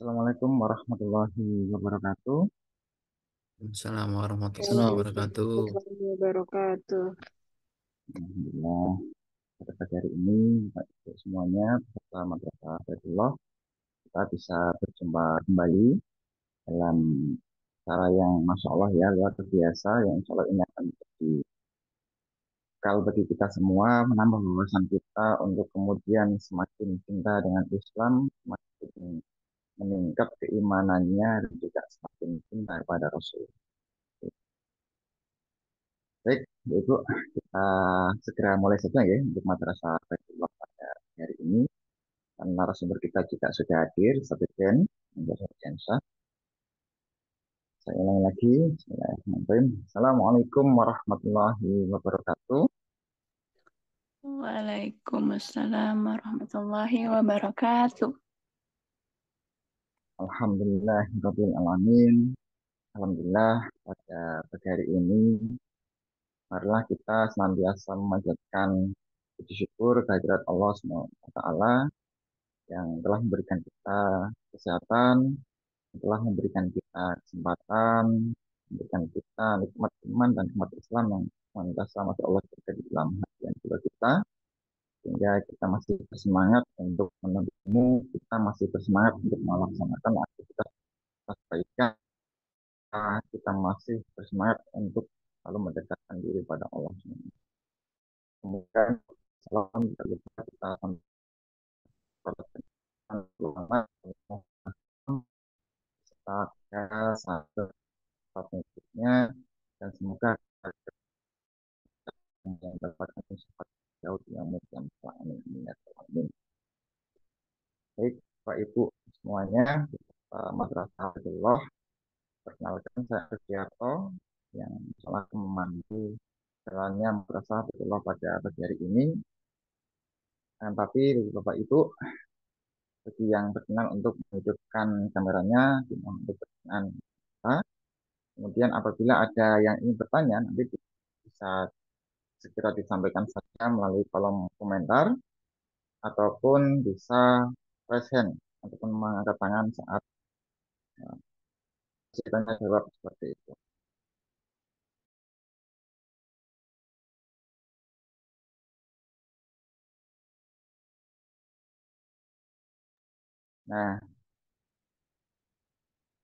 Assalamualaikum warahmatullahi wabarakatuh. Assalamualaikum warahmatullahi wabarakatuh. Warahmatullahi wabarakatuh. Alhamdulillah, pada pagi hari ini, Bapak Ibu semuanya, beserta Madrasah Baitullah, kita bisa berjumpa kembali dalam cara yang Masya Allah ya, luar biasa, yang Insya Allah ini akan menjadi bekal bagi kita semua, menambah wawasan kita untuk kemudian semakin cinta dengan Islam, semakin meningkat keimanannya, dan juga semakin cinta kepada Rasul. Baik, Ibu, kita segera mulai saja ya untuk madrasah Baitullah pada hari ini. Dan narasumber kita juga sudah hadir, satu Jen, Jensa. Saya ulangi lagi. Bismillahirrahmanirrahim. Assalamualaikum warahmatullahi wabarakatuh. Waalaikumsalam warahmatullahi wabarakatuh. Alhamdulillahirabbil alamin. Alhamdulillah pada pagi hari ini, marilah kita senantiasa memanjatkan puji syukur kehadirat Allah Subhanahu wa taala yang telah memberikan kita kesehatan, telah memberikan kita kesempatan, memberikan kita nikmat iman dan nikmat Islam yang senantiasa masya Allah berada di dalam hati dan jiwa kita, sehingga kita masih bersemangat untuk menunggu, kita masih bersemangat untuk melaksanakan aktivitas kebaikan, kita masih bersemangat untuk lalu mendekatkan diri pada Allah. Kemudian salam kita sampaikan satu berikutnya, dan semoga yang dapat sifat jauh yang mudah amin. Baik, Pak Ibu semuanya, Madrasah Abdullah, perkenalkan saya Sugiarto yang telah memandu jalannya Madrasah Abdullah pada pagi hari ini. Dan tapi Bapak Ibu, bagi yang berkenan untuk menghidupkan kameranya, untuk berkenan. Kemudian apabila ada yang ingin bertanya, nanti bisa segera disampaikan saja melalui kolom komentar, ataupun bisa raise hand ataupun mengangkat tangan saat tanya jawab seperti itu. Nah,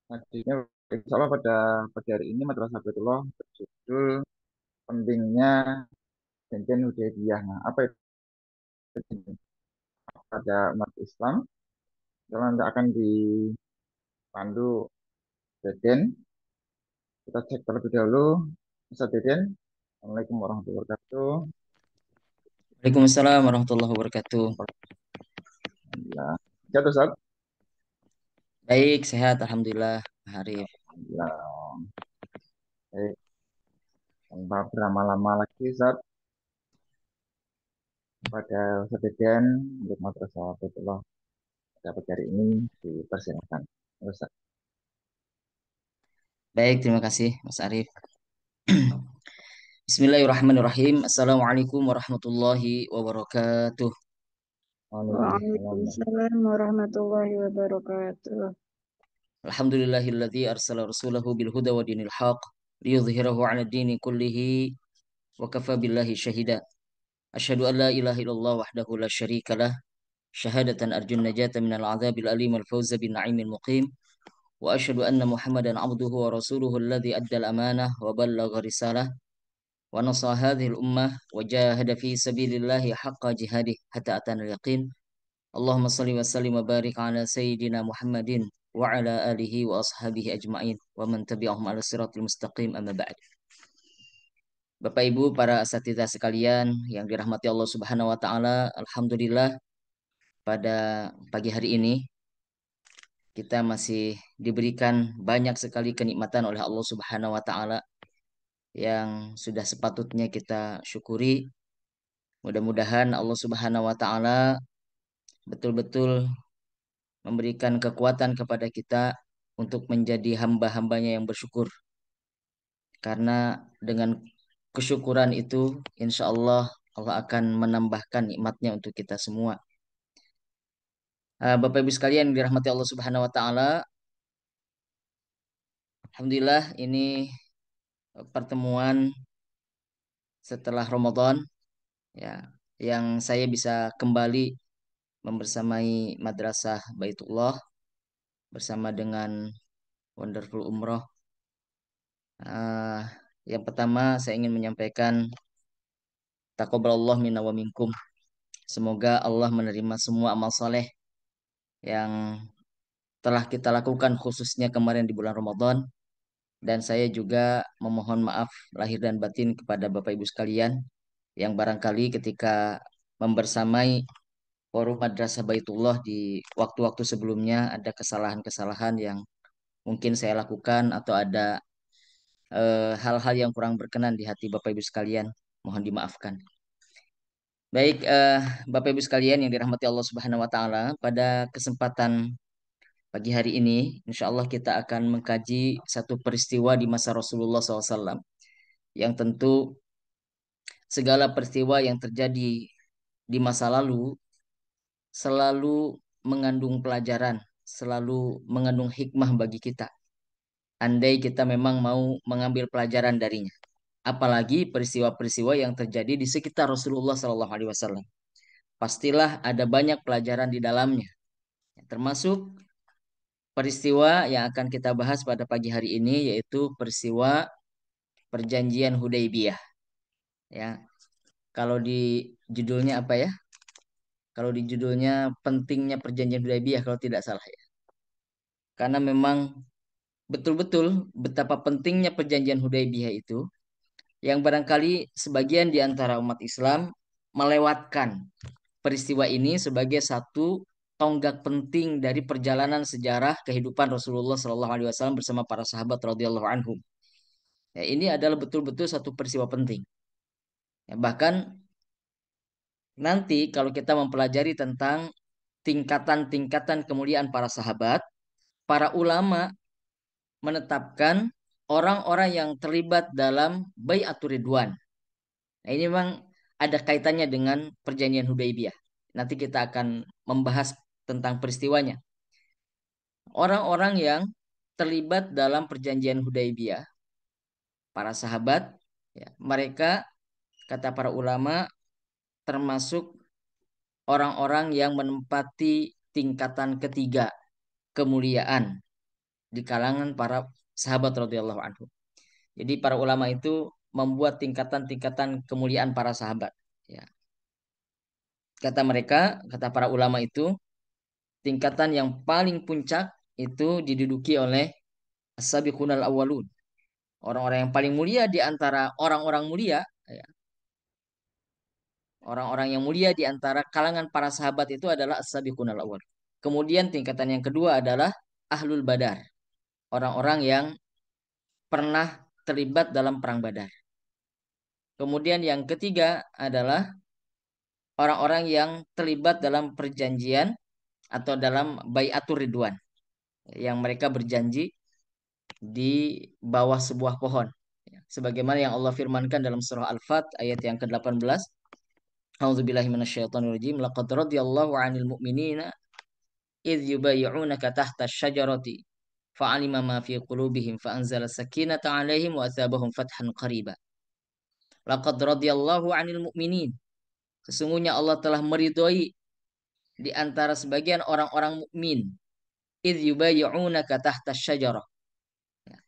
nantinya insya Allah pada pagi hari ini Madrasah Baitullah berjudul pentingnya janjian Hudaybiyah. Nah, apa itu pada umat Islam? Kalau nanti akan dipandu Deden, kita cek terlebih dahulu. Ustaz Deden, Assalamualaikum warahmatullahi wabarakatuh. Waalaikumsalam warahmatullahi wabarakatuh. Alhamdulillah. Sehat Ustaz? Baik, sehat, alhamdulillah, Pak Harif. Alhamdulillah. Baik, tanpa berlama-lama lagi Ustaz, pada Ustaz untuk Madrasah Baitullah pada pagi hari ini dipersilakan. Ustaz. Baik, terima kasih, Mas Arif. Bismillahirrahmanirrahim. Assalamualaikum warahmatullahi wabarakatuh. Waalaikumsalam. Waalaikumsalam warahmatullahi wabarakatuh. Alhamdulillahilladzi arsala rasulahu bil huda wa dinil haq liyudhhirahu 'ala ad-dini kullihi wa kafa billahi syahida. Asyhadu an la ilaha illallah wahdahu la syarika lah, syahadatan arjun najata minal 'adzabil alim wal fawza bin na'imil muqim. Wa asyhadu anna Muhammadan 'abduhu wa rasuluhu alladzi addal amanah wa ballagha risalah wa nasa hadhihi al-ummah wa jahada fi sabilillahi haqqa jihadih hatta atana al-yaqin. Allahumma salli wa sallim wa barik ala sayyidina Muhammadin wa ala alihi wa ashabihi ajma'in wa man tabi'ahum ala siratil mustaqim, amma ba'd. Bapak Ibu para asatidzah sekalian yang dirahmati Allah Subhanahu wa taala, alhamdulillah pada pagi hari ini kita masih diberikan banyak sekali kenikmatan oleh Allah Subhanahu wa taala yang sudah sepatutnya kita syukuri. Mudah-mudahan Allah Subhanahu wa taala betul-betul memberikan kekuatan kepada kita untuk menjadi hamba-hambanya yang bersyukur. Karena dengan kesyukuran itu, insya Allah Allah akan menambahkan nikmatnya untuk kita semua. Bapak Ibu sekalian yang dirahmati Allah Subhanahu wa taala, alhamdulillah ini pertemuan setelah Ramadan ya yang saya bisa kembali membersamai Madrasah Baitullah bersama dengan Wonderful Umroh. Eh, yang pertama saya ingin menyampaikan taqabbalallah minna wa minkum. Semoga Allah menerima semua amal soleh yang telah kita lakukan khususnya kemarin di bulan Ramadan. Dan saya juga memohon maaf lahir dan batin kepada Bapak Ibu sekalian yang barangkali ketika membersamai forum Madrasah Baitullah di waktu-waktu sebelumnya ada kesalahan-kesalahan yang mungkin saya lakukan atau ada hal-hal yang kurang berkenan di hati Bapak Ibu sekalian. Mohon dimaafkan. Baik, Bapak Ibu sekalian yang dirahmati Allah Subhanahu wa taala, pada kesempatan pagi hari ini, insya Allah kita akan mengkaji satu peristiwa di masa Rasulullah SAW yang tentu segala peristiwa yang terjadi di masa lalu selalu mengandung pelajaran, selalu mengandung hikmah bagi kita. Andai kita memang mau mengambil pelajaran darinya. Apalagi peristiwa-peristiwa yang terjadi di sekitar Rasulullah SAW. Pastilah ada banyak pelajaran di dalamnya. Termasuk peristiwa yang akan kita bahas pada pagi hari ini yaitu peristiwa Perjanjian Hudaybiyah. Ya, kalau di judulnya apa ya? Kalau di judulnya pentingnya Perjanjian Hudaybiyah kalau tidak salah ya. Karena memang betul-betul betapa pentingnya Perjanjian Hudaybiyah itu yang barangkali sebagian di antara umat Islam melewatkan peristiwa ini sebagai satu tonggak penting dari perjalanan sejarah kehidupan Rasulullah SAW bersama para sahabat radhiyallahu anhum. Ya, ini adalah betul-betul satu peristiwa penting. Ya, bahkan nanti kalau kita mempelajari tentang tingkatan-tingkatan kemuliaan para sahabat, para ulama menetapkan orang-orang yang terlibat dalam Bai'atur Ridwan. Nah, ini memang ada kaitannya dengan Perjanjian Hudaybiyah. Nanti kita akan membahas tentang peristiwanya. Orang-orang yang terlibat dalam Perjanjian Hudaybiyah, para sahabat, ya, mereka kata para ulama termasuk orang-orang yang menempati tingkatan ketiga kemuliaan di kalangan para sahabat radhiyallahu anhu. Jadi para ulama itu membuat tingkatan-tingkatan kemuliaan para sahabat. Ya. Kata mereka, kata para ulama itu, tingkatan yang paling puncak itu diduduki oleh as-sabiqunal awwalun. Orang-orang yang paling mulia di antara orang-orang mulia, ya. Orang-orang yang mulia di antara kalangan para sahabat itu adalah as-sabiqunal awwalun. Kemudian tingkatan yang kedua adalah ahlul badar. Orang-orang yang pernah terlibat dalam perang Badar. Kemudian yang ketiga adalah orang-orang yang terlibat dalam perjanjian atau dalam Bai'atur Ridwan, yang mereka berjanji di bawah sebuah pohon. Sebagaimana yang Allah firmankan dalam surah Al-Fat ayat yang ke-18. A'udzubillahi minasyaitonirrajim. Laqad radiyallahu 'anil mu'minina idh yubayyi'unaka tahta asy-syajarati fa'alima ma fi qulubihim fa'anzala sakinata 'alaihim wa atsabahum fathan qariba. Laqad radiyallahu 'anil mu'minin. Sesungguhnya Allah telah meridhoi di antara sebagian orang-orang mukmin. Idh yubayyi'unaka tahta asy-syajarah.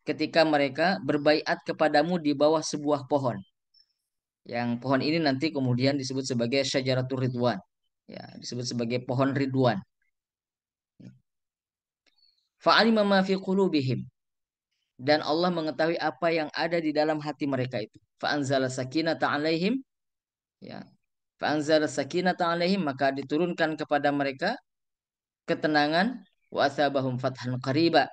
Ketika mereka berbaiat kepadamu di bawah sebuah pohon. Yang pohon ini nanti kemudian disebut sebagai syajaratul ridwan. Ya, disebut sebagai pohon ridwan. Fa'alima ma fi qulubihim. Dan Allah mengetahui apa yang ada di dalam hati mereka itu. Fa'anzala sakinata 'alaihim. Ya. Fa'anzala sakinata 'alaihim, maka diturunkan kepada mereka ketenangan wa asabahum fathan qariba,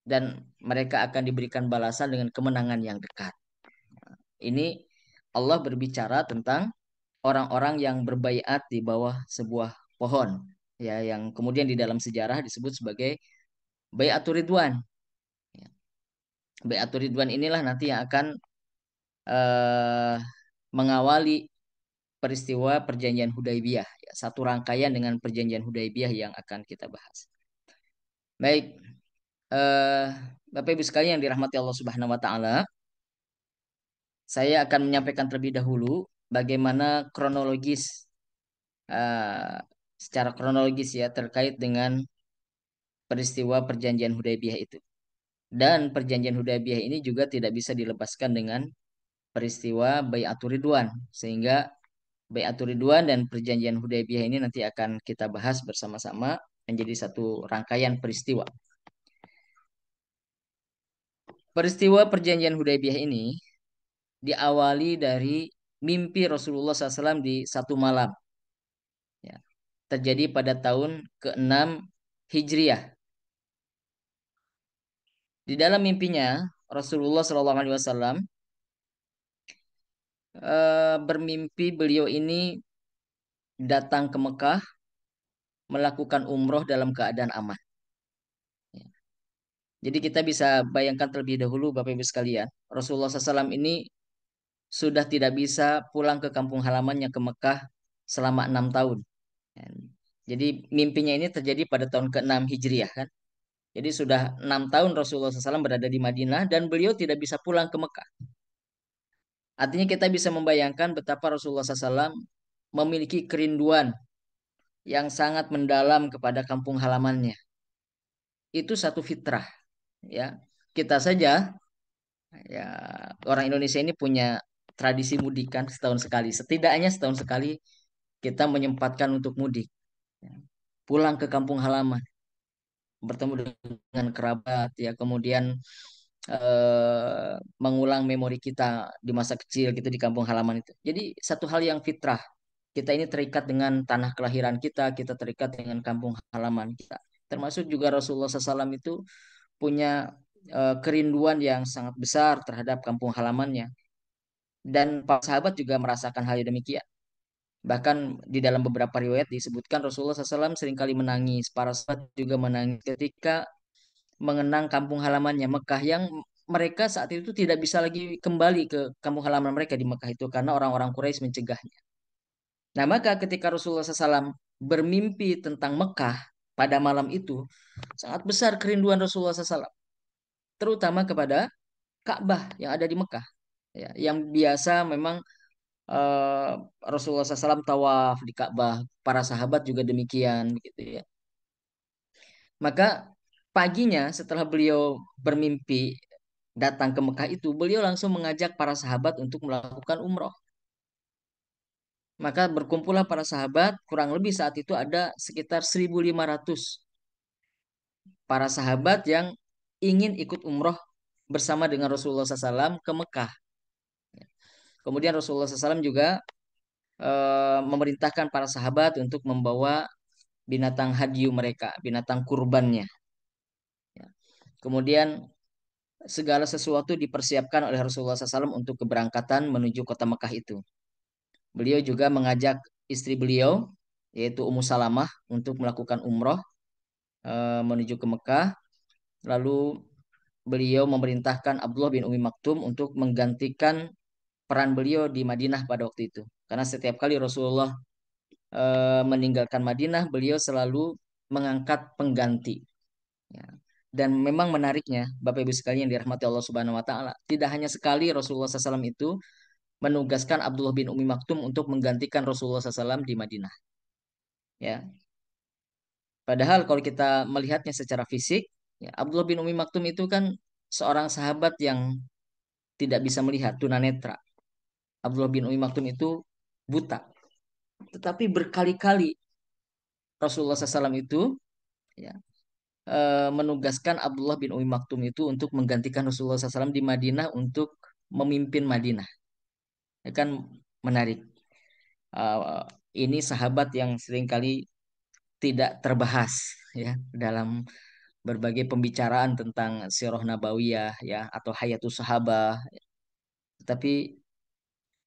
dan mereka akan diberikan balasan dengan kemenangan yang dekat. Ini Allah berbicara tentang orang-orang yang berbaiat di bawah sebuah pohon, ya, yang kemudian di dalam sejarah disebut sebagai Baiatur Ridwan. Ya. Baiatur Ridwan inilah nanti yang akan eh, mengawali peristiwa Perjanjian Hudaibiyah, ya, satu rangkaian dengan Perjanjian Hudaibiyah yang akan kita bahas. Baik, eh, Bapak Ibu sekalian yang dirahmati Allah Subhanahu wa taala, saya akan menyampaikan terlebih dahulu bagaimana kronologis eh, secara kronologis ya terkait dengan peristiwa Perjanjian Hudaibiyah itu. Dan Perjanjian Hudaibiyah ini juga tidak bisa dilepaskan dengan peristiwa Bai'atur Ridwan, sehingga Bai'atur Ridwan dan Perjanjian Hudaibiyah ini nanti akan kita bahas bersama-sama menjadi satu rangkaian peristiwa. Peristiwa Perjanjian Hudaibiyah ini diawali dari mimpi Rasulullah SAW di satu malam. Ya, terjadi pada tahun ke-6 Hijriah. Di dalam mimpinya Rasulullah SAW bermimpi beliau ini datang ke Mekah melakukan umroh dalam keadaan aman. Ya. Jadi kita bisa bayangkan terlebih dahulu Bapak Ibu sekalian, Rasulullah SAW ini sudah tidak bisa pulang ke kampung halamannya ke Mekah selama 6 tahun. Ya. Jadi mimpinya ini terjadi pada tahun ke-6 Hijriah kan. Jadi sudah 6 tahun Rasulullah SAW berada di Madinah dan beliau tidak bisa pulang ke Mekah. Artinya kita bisa membayangkan betapa Rasulullah SAW memiliki kerinduan yang sangat mendalam kepada kampung halamannya. Itu satu fitrah, ya. Kita saja, ya, orang Indonesia ini punya tradisi mudik kan setahun sekali. Setidaknya setahun sekali kita menyempatkan untuk mudik, ya. Pulang ke kampung halaman, bertemu dengan kerabat, ya, kemudian mengulang memori kita di masa kecil gitu di kampung halaman itu. Jadi satu hal yang fitrah. Kita ini terikat dengan tanah kelahiran kita, kita terikat dengan kampung halaman kita. Termasuk juga Rasulullah SAW itu punya kerinduan yang sangat besar terhadap kampung halamannya. Dan para sahabat juga merasakan hal yang demikian. Bahkan di dalam beberapa riwayat disebutkan Rasulullah SAW seringkali menangis. Para sahabat juga menangis ketika mengenang kampung halamannya Mekah yang mereka saat itu tidak bisa lagi kembali ke kampung halaman mereka di Mekah itu karena orang-orang Quraisy mencegahnya. Nah, maka ketika Rasulullah SAW bermimpi tentang Mekah pada malam itu, sangat besar kerinduan Rasulullah SAW, terutama kepada Ka'bah yang ada di Mekah. Ya, yang biasa memang eh, Rasulullah SAW tawaf di Ka'bah, para sahabat juga demikian, begitu ya. Maka paginya setelah beliau bermimpi datang ke Mekah itu, beliau langsung mengajak para sahabat untuk melakukan umroh. Maka berkumpullah para sahabat, kurang lebih saat itu ada sekitar 1.500 para sahabat yang ingin ikut umroh bersama dengan Rasulullah SAW ke Mekah. Kemudian Rasulullah SAW juga memerintahkan para sahabat untuk membawa binatang hadyu mereka, binatang kurbannya. Ya. Kemudian segala sesuatu dipersiapkan oleh Rasulullah SAW untuk keberangkatan menuju kota Mekah itu. Beliau juga mengajak istri beliau, yaitu Ummu Salamah, untuk melakukan umroh menuju ke Mekah. Lalu beliau memerintahkan Abdullah bin Umi Maktum untuk menggantikan peran beliau di Madinah pada waktu itu. Karena setiap kali Rasulullah meninggalkan Madinah, beliau selalu mengangkat pengganti. Ya. Dan memang menariknya, Bapak Ibu sekalian yang dirahmati Allah Subhanahu Wa Taala, tidak hanya sekali Rasulullah SAW itu menugaskan Abdullah bin Umi Maktum untuk menggantikan Rasulullah SAW di Madinah. Ya, padahal kalau kita melihatnya secara fisik, ya, Abdullah bin Umi Maktum itu kan seorang sahabat yang tidak bisa melihat, tunanetra. Abdullah bin Umi Maktum itu buta. Tetapi berkali-kali Rasulullah SAW itu, ya, menugaskan Abdullah bin Umi Maktum itu untuk menggantikan Rasulullah SAW di Madinah untuk memimpin Madinah. Ya kan menarik. Eh, ini sahabat yang seringkali tidak terbahas ya dalam berbagai pembicaraan tentang Sirah Nabawiyah ya atau Hayatus Sahabah. Tapi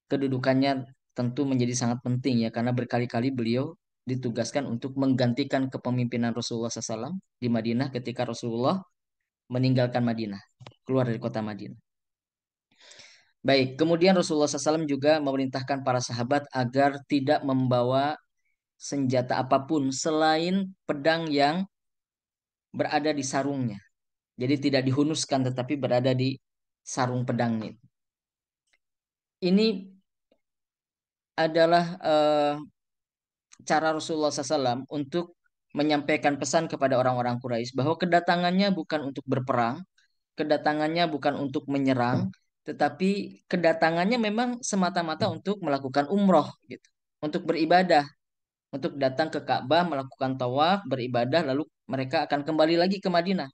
kedudukannya tentu menjadi sangat penting ya karena berkali-kali beliau ditugaskan untuk menggantikan kepemimpinan Rasulullah SAW di Madinah ketika Rasulullah meninggalkan Madinah, keluar dari kota Madinah. Baik, kemudian Rasulullah SAW juga memerintahkan para sahabat agar tidak membawa senjata apapun selain pedang yang berada di sarungnya. Jadi tidak dihunuskan tetapi berada di sarung pedangnya. Ini adalah cara Rasulullah SAW untuk menyampaikan pesan kepada orang-orang Quraisy bahwa kedatangannya bukan untuk berperang, kedatangannya bukan untuk menyerang, tetapi kedatangannya memang semata-mata untuk melakukan umroh gitu, untuk beribadah, untuk datang ke Ka'bah, melakukan tawaf, beribadah, lalu mereka akan kembali lagi ke Madinah.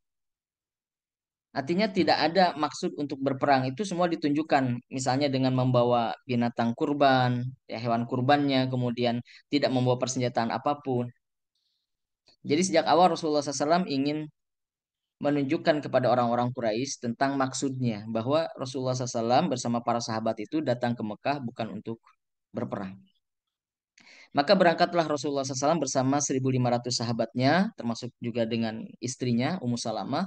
Artinya tidak ada maksud untuk berperang, itu semua ditunjukkan misalnya dengan membawa binatang kurban, ya hewan kurbannya, kemudian tidak membawa persenjataan apapun. Jadi sejak awal Rasulullah SAW ingin menunjukkan kepada orang-orang Quraisy tentang maksudnya bahwa Rasulullah SAW bersama para sahabat itu datang ke Mekah bukan untuk berperang. Maka berangkatlah Rasulullah SAW bersama 1.500 sahabatnya, termasuk juga dengan istrinya Ummu Salamah,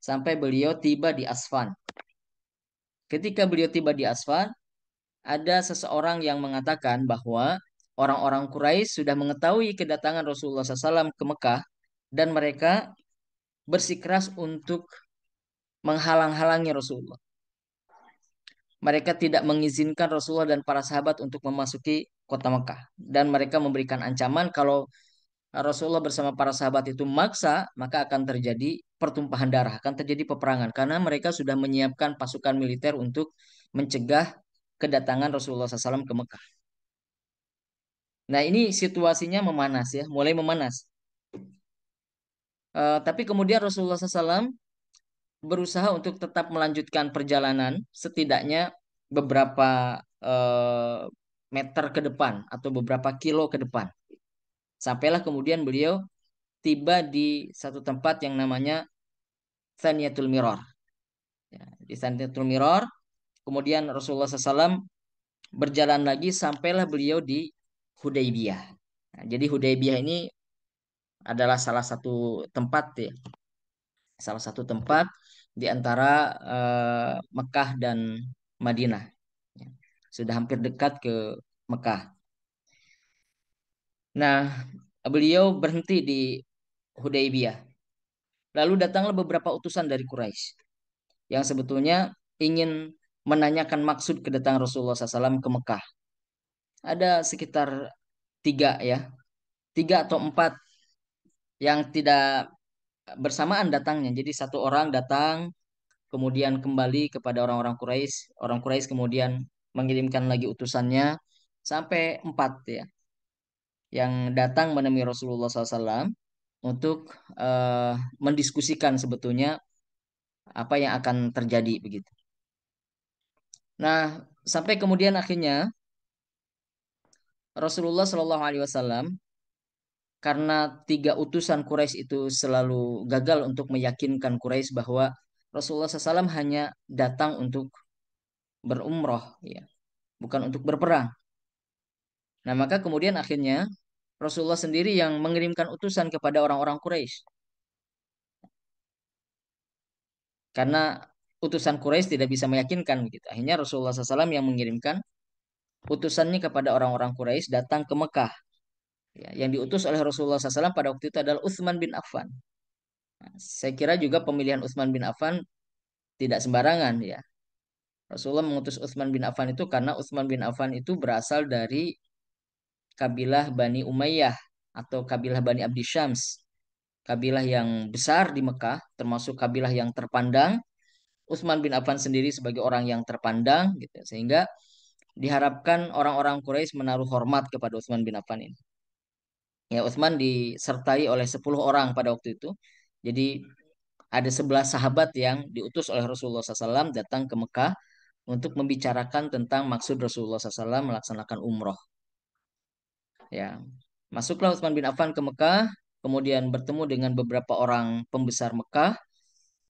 sampai beliau tiba di Asfan. Ketika beliau tiba di Asfan, ada seseorang yang mengatakan bahwa orang-orang Quraisy sudah mengetahui kedatangan Rasulullah SAW ke Mekah dan mereka bersikeras untuk menghalang-halangi Rasulullah. Mereka tidak mengizinkan Rasulullah dan para sahabat untuk memasuki kota Mekah. Dan mereka memberikan ancaman kalau Rasulullah bersama para sahabat itu maksa, maka akan terjadi pertumpahan darah, akan terjadi peperangan. Karena mereka sudah menyiapkan pasukan militer untuk mencegah kedatangan Rasulullah SAW ke Mekah. Nah ini situasinya memanas ya, mulai memanas. Tapi kemudian Rasulullah SAW berusaha untuk tetap melanjutkan perjalanan setidaknya beberapa eh, meter ke depan atau beberapa kilo ke depan. Sampailah kemudian beliau tiba di satu tempat yang namanya Thaniyatul Miror. Ya, di Thaniyatul Miror, kemudian Rasulullah SAW berjalan lagi sampailah beliau di Hudaybiyah. Nah, jadi Hudaybiyah ini adalah salah satu tempat ya, salah satu tempat di antara Mekah dan Madinah. Ya, sudah hampir dekat ke Mekah. Nah, beliau berhenti di Hudaybiyah. Lalu datanglah beberapa utusan dari Quraisy yang sebetulnya ingin menanyakan maksud kedatangan Rasulullah SAW ke Mekah. Ada sekitar tiga ya, tiga atau empat yang tidak bersamaan datangnya. Jadi satu orang datang, kemudian kembali kepada orang-orang Quraisy. Orang Quraisy kemudian mengirimkan lagi utusannya sampai empat ya, yang datang menemui Rasulullah SAW untuk eh, mendiskusikan sebetulnya apa yang akan terjadi begitu. Nah, sampai kemudian akhirnya Rasulullah SAW karena tiga utusan Quraisy itu selalu gagal untuk meyakinkan Quraisy bahwa Rasulullah SAW hanya datang untuk berumroh, ya, bukan untuk berperang. Nah, maka kemudian akhirnya Rasulullah sendiri yang mengirimkan utusan kepada orang-orang Quraisy karena utusan Quraisy tidak bisa meyakinkan gitu. Akhirnya Rasulullah SAW yang mengirimkan utusannya kepada orang-orang Quraisy datang ke Mekah. Ya, yang diutus oleh Rasulullah SAW pada waktu itu adalah Utsman bin Affan. Nah, saya kira juga pemilihan Utsman bin Affan tidak sembarangan ya. Rasulullah mengutus Utsman bin Affan itu karena Utsman bin Affan itu berasal dari kabilah Bani Umayyah atau kabilah Bani Abdi Syams. Kabilah yang besar di Mekah, termasuk kabilah yang terpandang. Utsman bin Affan sendiri sebagai orang yang terpandang gitu. Sehingga diharapkan orang-orang Quraisy menaruh hormat kepada Utsman bin Affan ini. Ya, Utsman disertai oleh 10 orang pada waktu itu. Jadi ada 11 sahabat yang diutus oleh Rasulullah SAW datang ke Mekah untuk membicarakan tentang maksud Rasulullah SAW melaksanakan umroh. Ya, masuklah Utsman bin Affan ke Mekah, kemudian bertemu dengan beberapa orang pembesar Mekah,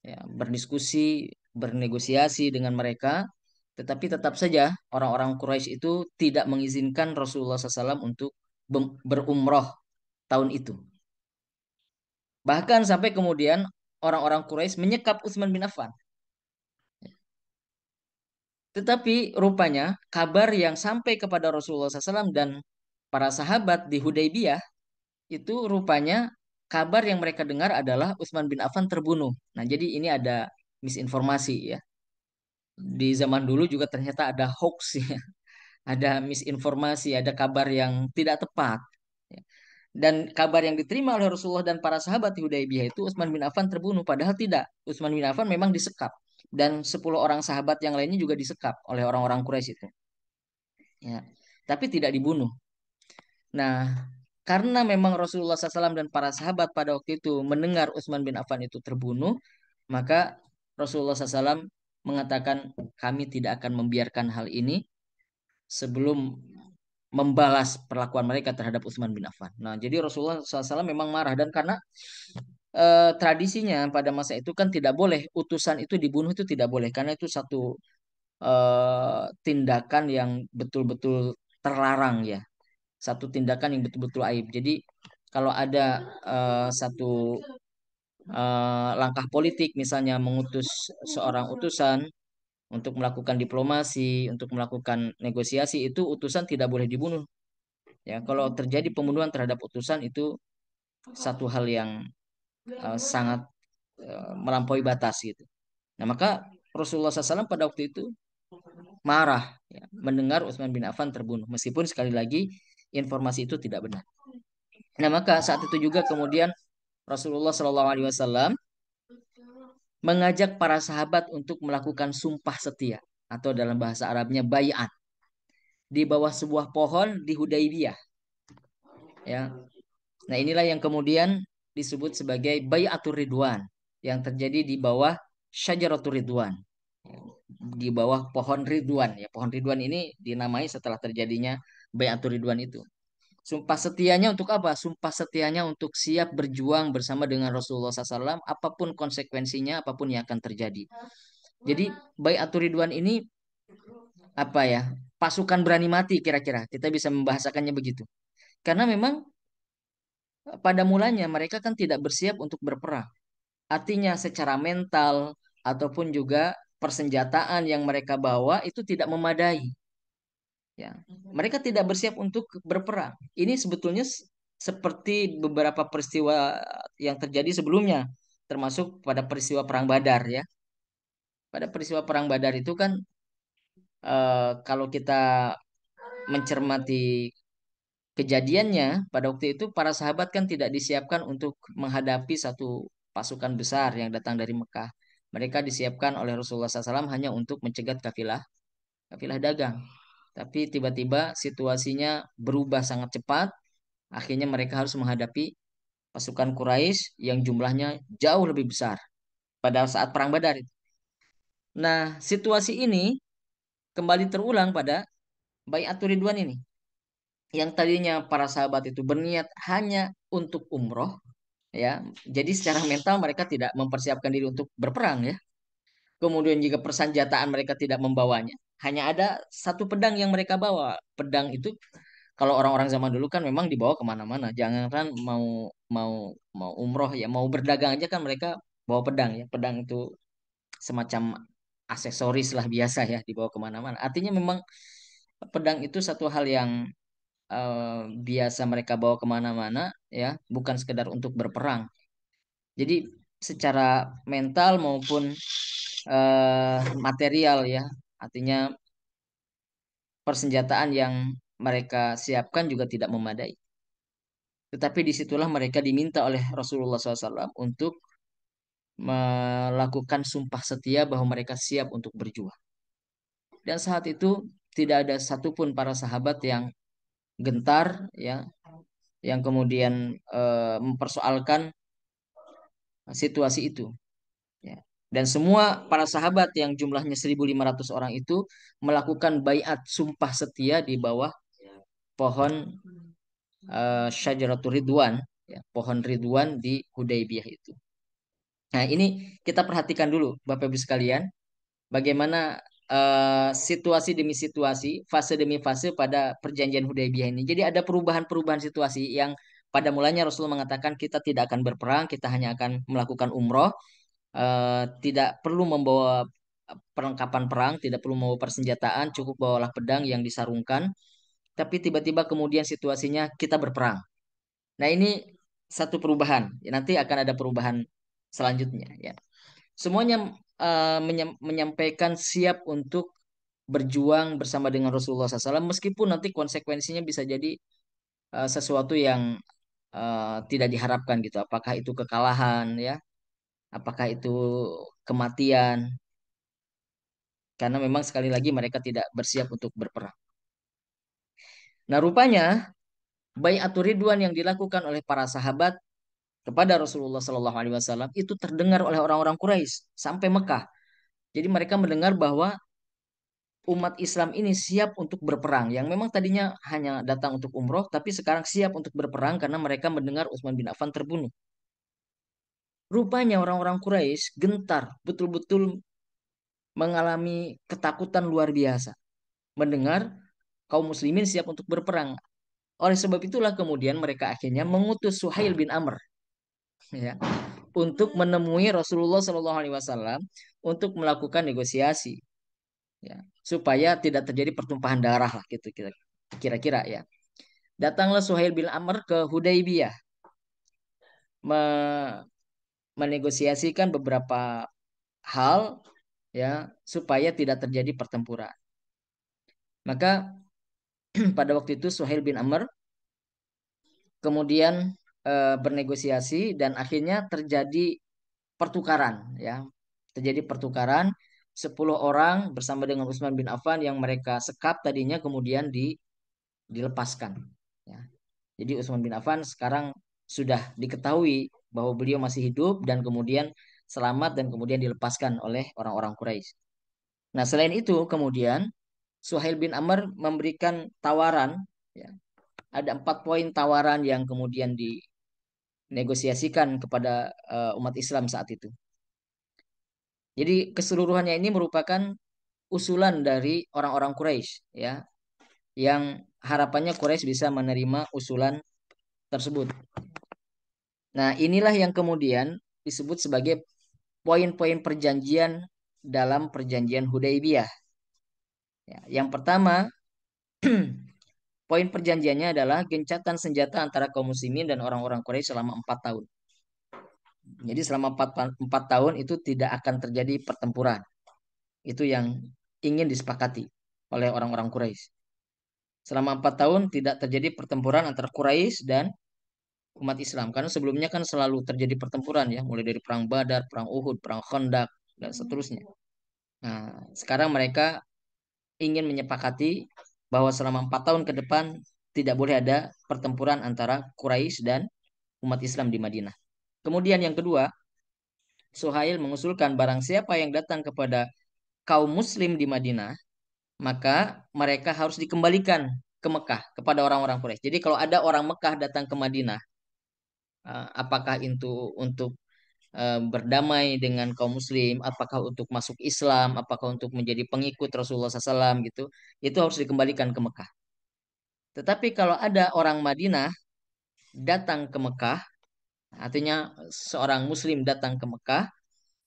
ya, berdiskusi, bernegosiasi dengan mereka, tetapi tetap saja orang-orang Quraisy itu tidak mengizinkan Rasulullah SAW untuk berumroh tahun itu. Bahkan sampai kemudian orang-orang Quraisy menyekap Utsman bin Affan. Tetapi rupanya kabar yang sampai kepada Rasulullah SAW dan para sahabat di Hudaybiyah itu rupanya kabar yang mereka dengar adalah Utsman bin Affan terbunuh. Nah, jadi ini ada misinformasi ya. Di zaman dulu juga ternyata ada hoax ya, ada misinformasi, ada kabar yang tidak tepat. Ya. Dan kabar yang diterima oleh Rasulullah dan para sahabat di Hudaybiyah itu Utsman bin Affan terbunuh, padahal tidak. Utsman bin Affan memang disekap dan 10 orang sahabat yang lainnya juga disekap oleh orang-orang Quraisy itu. Ya. Tapi tidak dibunuh. Nah, karena memang Rasulullah SAW dan para sahabat pada waktu itu mendengar Utsman bin Affan itu terbunuh, maka Rasulullah SAW mengatakan kami tidak akan membiarkan hal ini sebelum membalas perlakuan mereka terhadap Utsman bin Affan. Nah, jadi Rasulullah SAW memang marah dan karena tradisinya pada masa itu kan tidak boleh utusan itu dibunuh, itu tidak boleh karena itu satu tindakan yang betul-betul terlarang ya, satu tindakan yang betul-betul aib. Jadi kalau ada satu langkah politik misalnya mengutus seorang utusan untuk melakukan diplomasi, untuk melakukan negosiasi, itu utusan tidak boleh dibunuh. Ya, kalau terjadi pembunuhan terhadap utusan itu satu hal yang sangat melampaui batas gitu. Nah, maka Rasulullah SAW pada waktu itu marah ya, mendengar Utsman bin Affan terbunuh, meskipun sekali lagi informasi itu tidak benar. Nah, maka saat itu juga kemudian Rasulullah SAW mengajak para sahabat untuk melakukan sumpah setia atau dalam bahasa Arabnya bai'at di bawah sebuah pohon di Hudaybiyah. Ya, nah inilah yang kemudian disebut sebagai bai'atur ridwan yang terjadi di bawah syajaratur ridwan. Di bawah pohon ridwan ya. Pohon ridwan ini dinamai setelah terjadinya bai'atur ridwan itu. Sumpah setianya untuk apa? Sumpah setianya untuk siap berjuang bersama dengan Rasulullah SAW, apapun konsekuensinya, apapun yang akan terjadi. Jadi Bai'atur Ridwan ini apa ya? Pasukan berani mati kira-kira. Kita bisa membahasakannya begitu. Karena memang pada mulanya mereka kan tidak bersiap untuk berperang. Artinya secara mental ataupun juga persenjataan yang mereka bawa itu tidak memadai. Ya, mereka tidak bersiap untuk berperang. Ini sebetulnya seperti beberapa peristiwa yang terjadi sebelumnya, termasuk pada peristiwa Perang Badar ya. Pada peristiwa Perang Badar itu kan kalau kita mencermati kejadiannya, pada waktu itu para sahabat kan tidak disiapkan untuk menghadapi satu pasukan besar yang datang dari Mekah. Mereka disiapkan oleh Rasulullah SAW hanya untuk mencegat kafilah kafilah dagang. Tapi tiba-tiba situasinya berubah sangat cepat. Akhirnya mereka harus menghadapi pasukan Quraisy yang jumlahnya jauh lebih besar pada saat Perang Badar itu. Nah, situasi ini kembali terulang pada Bai'atur Ridwan ini. Yang tadinya para sahabat itu berniat hanya untuk umroh, ya. Jadi secara mental mereka tidak mempersiapkan diri untuk berperang, ya. Kemudian juga persenjataan mereka tidak membawanya. Hanya ada satu pedang yang mereka bawa. Pedang itu kalau orang-orang zaman dulu kan memang dibawa kemana-mana. Jangan kan mau mau mau umroh ya, mau berdagang aja kan mereka bawa pedang ya. Pedang itu semacam aksesoris lah biasa ya dibawa kemana-mana. Artinya memang pedang itu satu hal yang biasa mereka bawa kemana-mana ya, bukan sekedar untuk berperang. Jadi secara mental maupun material ya, artinya persenjataan yang mereka siapkan juga tidak memadai. Tetapi disitulah mereka diminta oleh Rasulullah SAW untuk melakukan sumpah setia bahwa mereka siap untuk berjuang. Dan saat itu tidak ada satupun para sahabat yang gentar ya, yang kemudian mempersoalkan situasi itu. Ya. Dan semua para sahabat yang jumlahnya 1.500 orang itu melakukan baiat sumpah setia di bawah pohon Syajaratul Ridwan, ya, pohon Ridwan di Hudaybiyah itu. Nah, ini kita perhatikan dulu, Bapak Ibu sekalian, bagaimana situasi demi situasi, fase demi fase pada perjanjian Hudaybiyah ini. Jadi ada perubahan-perubahan situasi yang pada mulanya Rasulullah mengatakan kita tidak akan berperang, kita hanya akan melakukan umroh, tidak perlu membawa perlengkapan perang, tidak perlu membawa persenjataan, cukup bawalah pedang yang disarungkan. Tapi tiba-tiba kemudian situasinya kita berperang. Nah, ini satu perubahan. Ya, nanti akan ada perubahan selanjutnya ya. Semuanya menyampaikan siap untuk berjuang bersama dengan Rasulullah SAW meskipun nanti konsekuensinya bisa jadi sesuatu yang tidak diharapkan gitu. Apakah itu kekalahan ya, apakah itu kematian? Karena memang sekali lagi mereka tidak bersiap untuk berperang. Nah, rupanya Bai'atur Ridwan yang dilakukan oleh para sahabat kepada Rasulullah Shallallahu Alaihi Wasallam itu terdengar oleh orang-orang Quraisy sampai Mekah. Jadi mereka mendengar bahwa umat Islam ini siap untuk berperang. Yang memang tadinya hanya datang untuk umroh, tapi sekarang siap untuk berperang karena mereka mendengar Utsman bin Affan terbunuh. Rupanya orang-orang Quraisy gentar, betul-betul mengalami ketakutan luar biasa mendengar kaum muslimin siap untuk berperang. Oleh sebab itulah kemudian mereka akhirnya mengutus Suhail bin Amr ya untuk menemui Rasulullah Shallallahu Alaihi Wasallam untuk melakukan negosiasi ya supaya tidak terjadi pertumpahan darah lah gitu kira-kira ya. Datanglah Suhail bin Amr ke Hudaybiyah me- menegosiasikan beberapa hal ya supaya tidak terjadi pertempuran. Maka pada waktu itu Suhail bin Amr kemudian bernegosiasi dan akhirnya terjadi pertukaran ya. Terjadi pertukaran 10 orang bersama dengan Utsman bin Affan yang mereka sekap tadinya kemudian dilepaskan ya. Jadi Utsman bin Affan sekarang sudah diketahui bahwa beliau masih hidup dan kemudian selamat dan kemudian dilepaskan oleh orang-orang Quraisy. Nah, selain itu kemudian Suhail bin Amr memberikan tawaran ya. Ada 4 poin tawaran yang kemudian dinegosiasikan kepada umat Islam saat itu. Jadi keseluruhannya ini merupakan usulan dari orang-orang Quraisy ya, yang harapannya Quraisy bisa menerima usulan tersebut. Nah, inilah yang kemudian disebut sebagai poin-poin perjanjian dalam perjanjian Hudaybiyah. Ya, yang pertama, poin perjanjiannya adalah gencatan senjata antara kaum muslimin dan orang-orang Quraisy selama 4 tahun. Jadi selama 4 tahun itu tidak akan terjadi pertempuran. Itu yang ingin disepakati oleh orang-orang Quraisy. Selama 4 tahun tidak terjadi pertempuran antara Quraisy dan umat Islam. Karena sebelumnya kan selalu terjadi pertempuran ya, mulai dari perang Badar, perang Uhud, perang Khandaq dan seterusnya. Nah, sekarang mereka ingin menyepakati bahwa selama 4 tahun ke depan tidak boleh ada pertempuran antara Quraisy dan umat Islam di Madinah. Kemudian yang kedua, Suhail mengusulkan barang siapa yang datang kepada kaum muslim di Madinah, maka mereka harus dikembalikan ke Mekah kepada orang-orang Quraisy. Jadi kalau ada orang Mekah datang ke Madinah, apakah itu untuk berdamai dengan kaum muslim, apakah untuk masuk Islam, apakah untuk menjadi pengikut Rasulullah SAW gitu, itu harus dikembalikan ke Mekah. Tetapi kalau ada orang Madinah datang ke Mekah, artinya seorang muslim datang ke Mekah,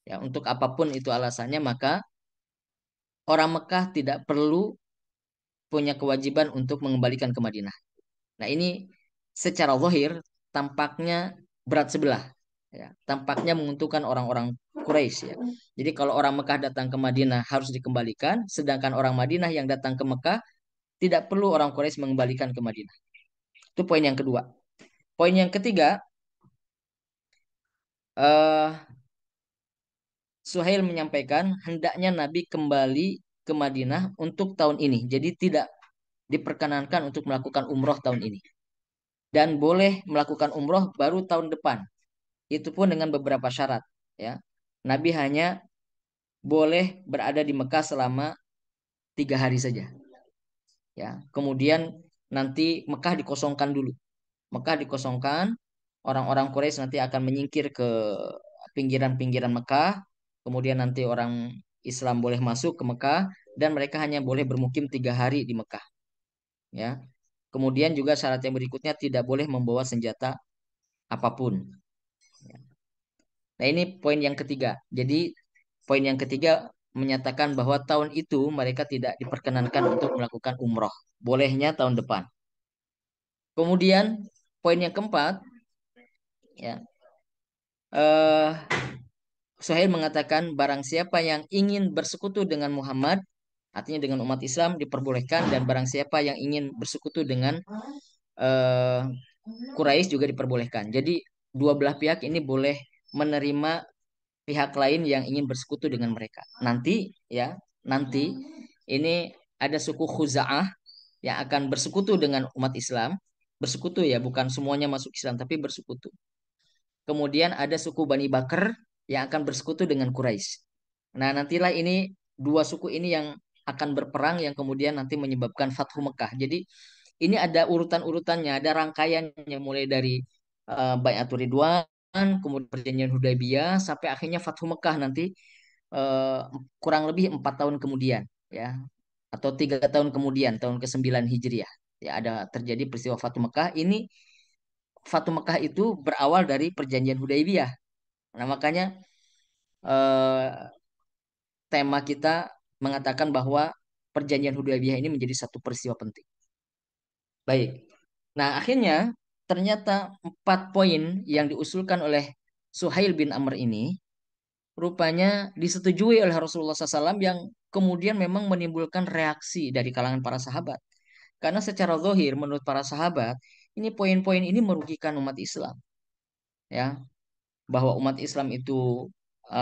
ya untuk apapun itu alasannya, maka orang Mekah tidak perlu punya kewajiban untuk mengembalikan ke Madinah. Nah, ini secara zahir tampaknya berat sebelah. Ya, tampaknya menguntungkan orang-orang Quraisy ya. Jadi kalau orang Mekah datang ke Madinah harus dikembalikan, sedangkan orang Madinah yang datang ke Mekah tidak perlu orang Quraisy mengembalikan ke Madinah. Itu poin yang kedua. Poin yang ketiga, eh, Suhail menyampaikan hendaknya Nabi kembali ke Madinah untuk tahun ini. Jadi tidak diperkenankan untuk melakukan umroh tahun ini. Dan boleh melakukan umroh baru tahun depan. Itu pun dengan beberapa syarat. Ya, Nabi hanya boleh berada di Mekah selama 3 hari saja. Ya, kemudian nanti Mekah dikosongkan dulu. Mekah dikosongkan, orang-orang Quraisy nanti akan menyingkir ke pinggiran-pinggiran Mekah. Kemudian nanti orang Islam boleh masuk ke Mekah dan mereka hanya boleh bermukim 3 hari di Mekah. Ya, kemudian juga syarat yang berikutnya tidak boleh membawa senjata apapun. Nah, ini poin yang ketiga. Jadi poin yang ketiga menyatakan bahwa tahun itu mereka tidak diperkenankan untuk melakukan umroh. Bolehnya tahun depan. Kemudian poin yang keempat, ya, eh, Suhail mengatakan barang siapa yang ingin bersekutu dengan Muhammad, artinya dengan umat Islam diperbolehkan, dan barang siapa yang ingin bersekutu dengan eh, Quraisy juga diperbolehkan. Jadi dua belah pihak ini boleh menerima pihak lain yang ingin bersekutu dengan mereka. Nanti ya, nanti ini ada suku Khuza'ah yang akan bersekutu dengan umat Islam. Bersekutu ya, bukan semuanya masuk Islam tapi bersekutu. Kemudian ada suku Bani Bakar yang akan bersekutu dengan Quraisy. Nah, nantilah ini dua suku ini yang akan berperang yang kemudian nanti menyebabkan Fathu Mekah. Jadi ini ada urutan-urutannya, ada rangkaiannya mulai dari Bai'atul Ridwan, kemudian perjanjian Hudaybiyah sampai akhirnya Fathu Mekah nanti eh, kurang lebih 4 tahun kemudian, ya, atau 3 tahun kemudian, tahun ke-9 Hijriah. Ya, ada terjadi peristiwa Fathu Mekah. Ini Fathu Mekah itu berawal dari perjanjian Hudaybiyah. Nah, makanya eh, tema kita mengatakan bahwa perjanjian Hudaybiyah ini menjadi satu peristiwa penting. Baik. Nah, akhirnya ternyata 4 poin yang diusulkan oleh Suhail bin Amr ini rupanya disetujui oleh Rasulullah SAW yang kemudian memang menimbulkan reaksi dari kalangan para sahabat. Karena secara zahir menurut para sahabat, ini poin-poin ini merugikan umat Islam, ya. Bahwa umat Islam itu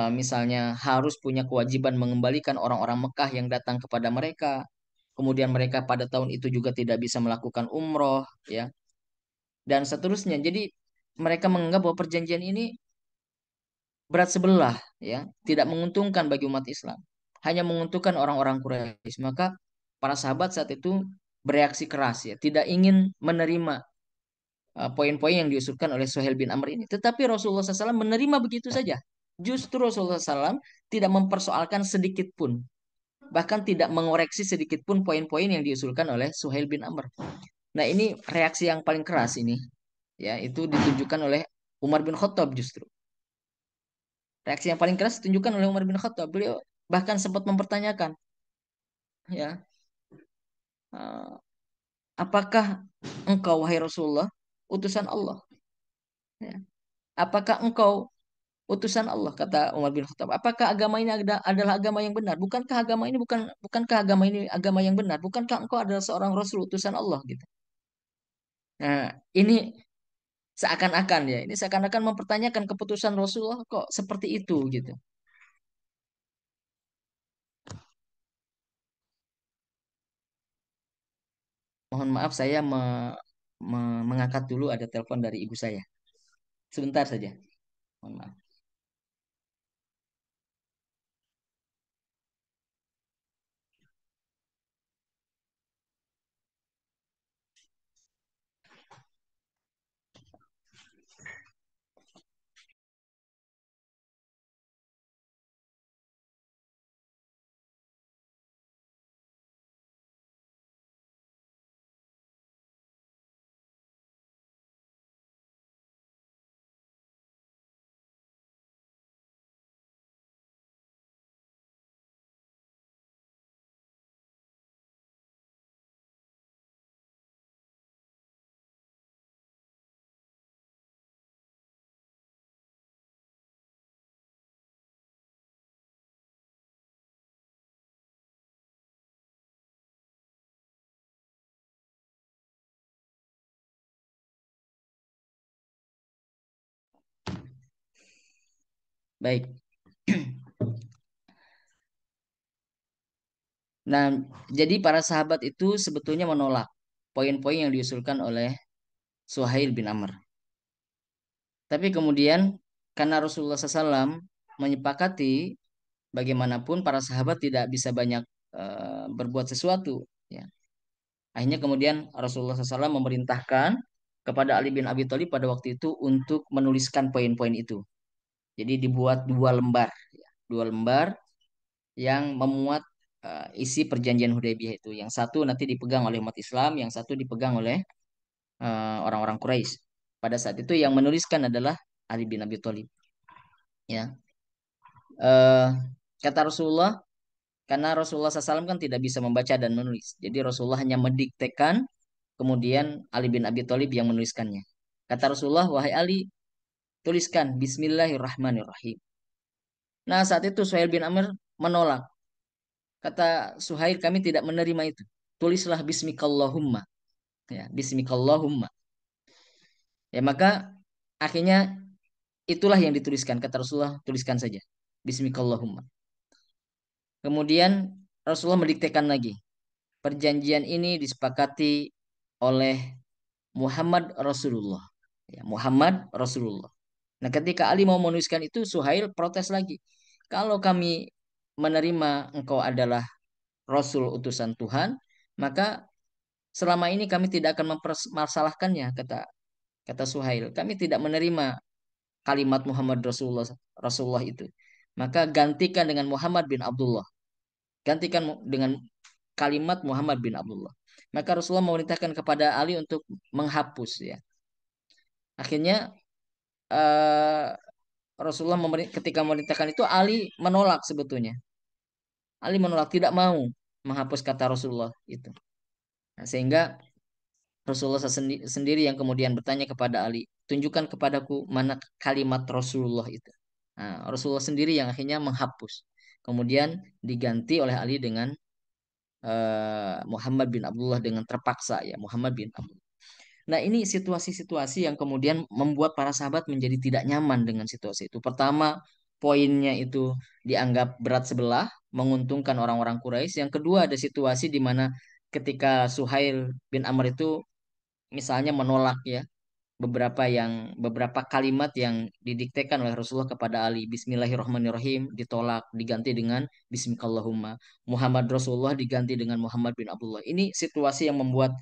misalnya harus punya kewajiban mengembalikan orang-orang Mekah yang datang kepada mereka. Kemudian mereka pada tahun itu juga tidak bisa melakukan umroh, ya, dan seterusnya. Jadi mereka menganggap bahwa perjanjian ini berat sebelah, ya, tidak menguntungkan bagi umat Islam, hanya menguntungkan orang-orang Quraisy. Maka para sahabat saat itu bereaksi keras, ya, tidak ingin menerima poin-poin yang diusulkan oleh Suhail bin Amr ini. Tetapi Rasulullah SAW menerima begitu saja. Justru Rasulullah SAW tidak mempersoalkan sedikit pun, bahkan tidak mengoreksi sedikit pun poin-poin yang diusulkan oleh Suhail bin Amr. Nah, ini reaksi yang paling keras ini, ya, itu ditunjukkan oleh Umar bin Khattab justru. Reaksi yang paling keras ditunjukkan oleh Umar bin Khattab. Beliau bahkan sempat mempertanyakan, ya, eh, apakah engkau wahai Rasulullah utusan Allah? Ya. Apakah engkau utusan Allah, kata Umar bin Khattab. Apakah agama ini adalah agama yang benar? Bukankah agama ini agama yang benar? Bukankah engkau adalah seorang rasul utusan Allah gitu. Nah, ini seakan-akan ya, ini seakan-akan mempertanyakan keputusan Rasulullah kok seperti itu gitu. Mohon maaf saya mengangkat dulu ada telepon dari ibu saya. Sebentar saja. Mohon maaf. Baik. Nah, jadi para sahabat itu sebetulnya menolak poin-poin yang diusulkan oleh Suhail bin Amr. Tapi kemudian karena Rasulullah SAW menyepakati bagaimanapun para sahabat tidak bisa banyak berbuat sesuatu, ya. Akhirnya kemudian Rasulullah SAW memerintahkan kepada Ali bin Abi Thalib pada waktu itu untuk menuliskan poin-poin itu. Jadi dibuat 2 lembar, ya. 2 lembar yang memuat isi perjanjian Hudaybiyah itu. Yang satu nanti dipegang oleh umat Islam, yang satu dipegang oleh orang-orang Quraisy. Pada saat itu yang menuliskan adalah Ali bin Abi Thalib. Ya, Eh, kata Rasulullah, Karena Rasulullah SAW kan tidak bisa membaca dan menulis. Jadi Rasulullah hanya mendiktekan, kemudian Ali bin Abi Thalib yang menuliskannya. Kata Rasulullah, wahai Ali, tuliskan Bismillahirrahmanirrahim. Nah, saat itu Suhail bin Amr menolak. Kata Suhail, kami tidak menerima itu. Tulislah Bismikallahumma. Ya, Bismikallahumma. Ya, maka akhirnya itulah yang dituliskan. Kata Rasulullah, tuliskan saja. Bismikallahumma. Kemudian Rasulullah mendiktekan lagi. Perjanjian ini disepakati oleh Muhammad Rasulullah. Ya, Muhammad Rasulullah. Nah, ketika Ali mau menuliskan itu, Suhail protes lagi. Kalau kami menerima engkau adalah Rasul utusan Tuhan, maka selama ini kami tidak akan mempermasalahkannya, kata kata Suhail. Kami tidak menerima kalimat Muhammad Rasulullah itu. Maka gantikan dengan Muhammad bin Abdullah. Gantikan dengan kalimat Muhammad bin Abdullah. Maka Rasulullah memerintahkan kepada Ali untuk menghapus ya. Akhirnya eh, Rasulullah ketika memerintahkan itu Ali menolak sebetulnya. Ali menolak tidak mau menghapus kata Rasulullah itu. Nah, sehingga Rasulullah sendiri yang kemudian bertanya kepada Ali, tunjukkan kepadaku mana kalimat Rasulullah itu. Nah, Rasulullah sendiri yang akhirnya menghapus. Kemudian diganti oleh Ali dengan Muhammad bin Abdullah dengan terpaksa ya Muhammad bin Abdullah. Nah, ini situasi-situasi yang kemudian membuat para sahabat menjadi tidak nyaman dengan situasi itu. Pertama, poinnya itu dianggap berat sebelah, menguntungkan orang-orang Quraisy. Yang kedua, ada situasi di mana ketika Suhail bin Amr itu misalnya menolak ya beberapa kalimat yang didiktekan oleh Rasulullah kepada Ali. Bismillahirrahmanirrahim ditolak diganti dengan Bismikallahumma. Muhammad Rasulullah diganti dengan Muhammad bin Abdullah. Ini situasi yang membuat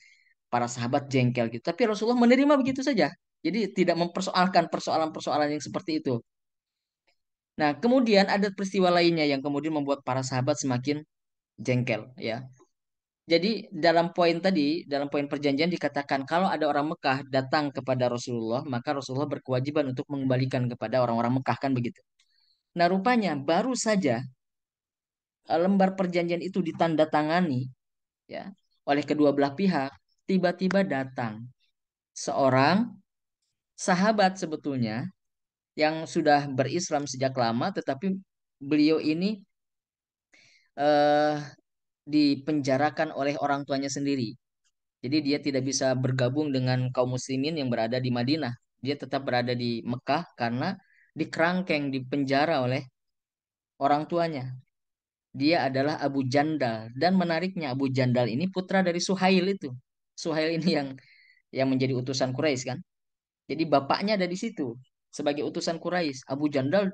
para sahabat jengkel gitu. Tapi Rasulullah menerima begitu saja. Jadi tidak mempersoalkan persoalan-persoalan yang seperti itu. Nah, kemudian ada peristiwa lainnya yang kemudian membuat para sahabat semakin jengkel ya. Jadi dalam poin perjanjian dikatakan kalau ada orang Mekah datang kepada Rasulullah, maka Rasulullah berkewajiban untuk mengembalikan kepada orang-orang Mekah kan begitu. Nah, rupanya baru saja lembar perjanjian itu ditandatangani ya oleh kedua belah pihak, tiba-tiba datang seorang sahabat sebetulnya yang sudah berislam sejak lama, tetapi beliau ini eh, dipenjarakan oleh orang tuanya sendiri. Jadi dia tidak bisa bergabung dengan kaum muslimin yang berada di Madinah. Dia tetap berada di Mekah karena dikerangkeng, dipenjara oleh orang tuanya. Dia adalah Abu Jandal dan menariknya Abu Jandal ini putra dari Suhail itu. Suhail ini yang menjadi utusan Quraisy kan. Jadi bapaknya ada di situ sebagai utusan Quraisy. Abu Jandal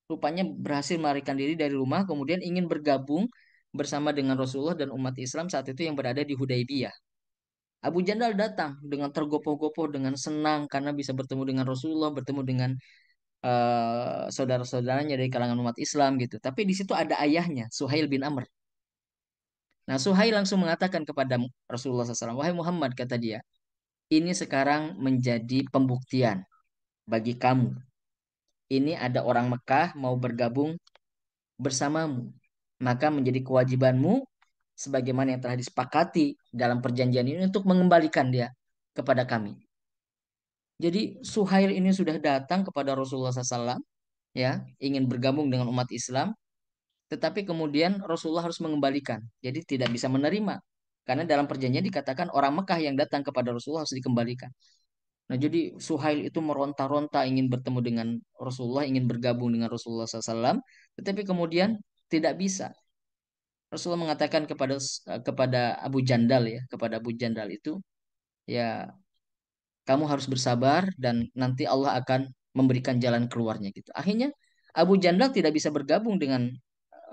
rupanya berhasil melarikan diri dari rumah kemudian ingin bergabung bersama dengan Rasulullah dan umat Islam saat itu yang berada di Hudaybiyah. Abu Jandal datang dengan tergopoh-gopoh dengan senang karena bisa bertemu dengan Rasulullah, bertemu dengan saudara-saudaranya dari kalangan umat Islam gitu. Tapi di situ ada ayahnya, Suhail bin Amr. Nah, Suhail langsung mengatakan kepada Rasulullah SAW, wahai Muhammad, kata dia, ini sekarang menjadi pembuktian bagi kamu. Ini ada orang Mekah mau bergabung bersamamu. Maka menjadi kewajibanmu sebagaimana yang telah disepakati dalam perjanjian ini untuk mengembalikan dia kepada kami. Jadi Suhail ini sudah datang kepada Rasulullah SAW, ya, ingin bergabung dengan umat Islam, tetapi kemudian Rasulullah harus mengembalikan. Jadi tidak bisa menerima. Karena dalam perjanjian dikatakan orang Mekah yang datang kepada Rasulullah harus dikembalikan. Nah, jadi Suhail itu meronta-ronta ingin bertemu dengan Rasulullah, ingin bergabung dengan Rasulullah SAW, tetapi kemudian tidak bisa. Rasulullah mengatakan kepada Abu Jandal ya, kepada Abu Jandal itu, ya kamu harus bersabar dan nanti Allah akan memberikan jalan keluarnya gitu. Akhirnya Abu Jandal tidak bisa bergabung dengan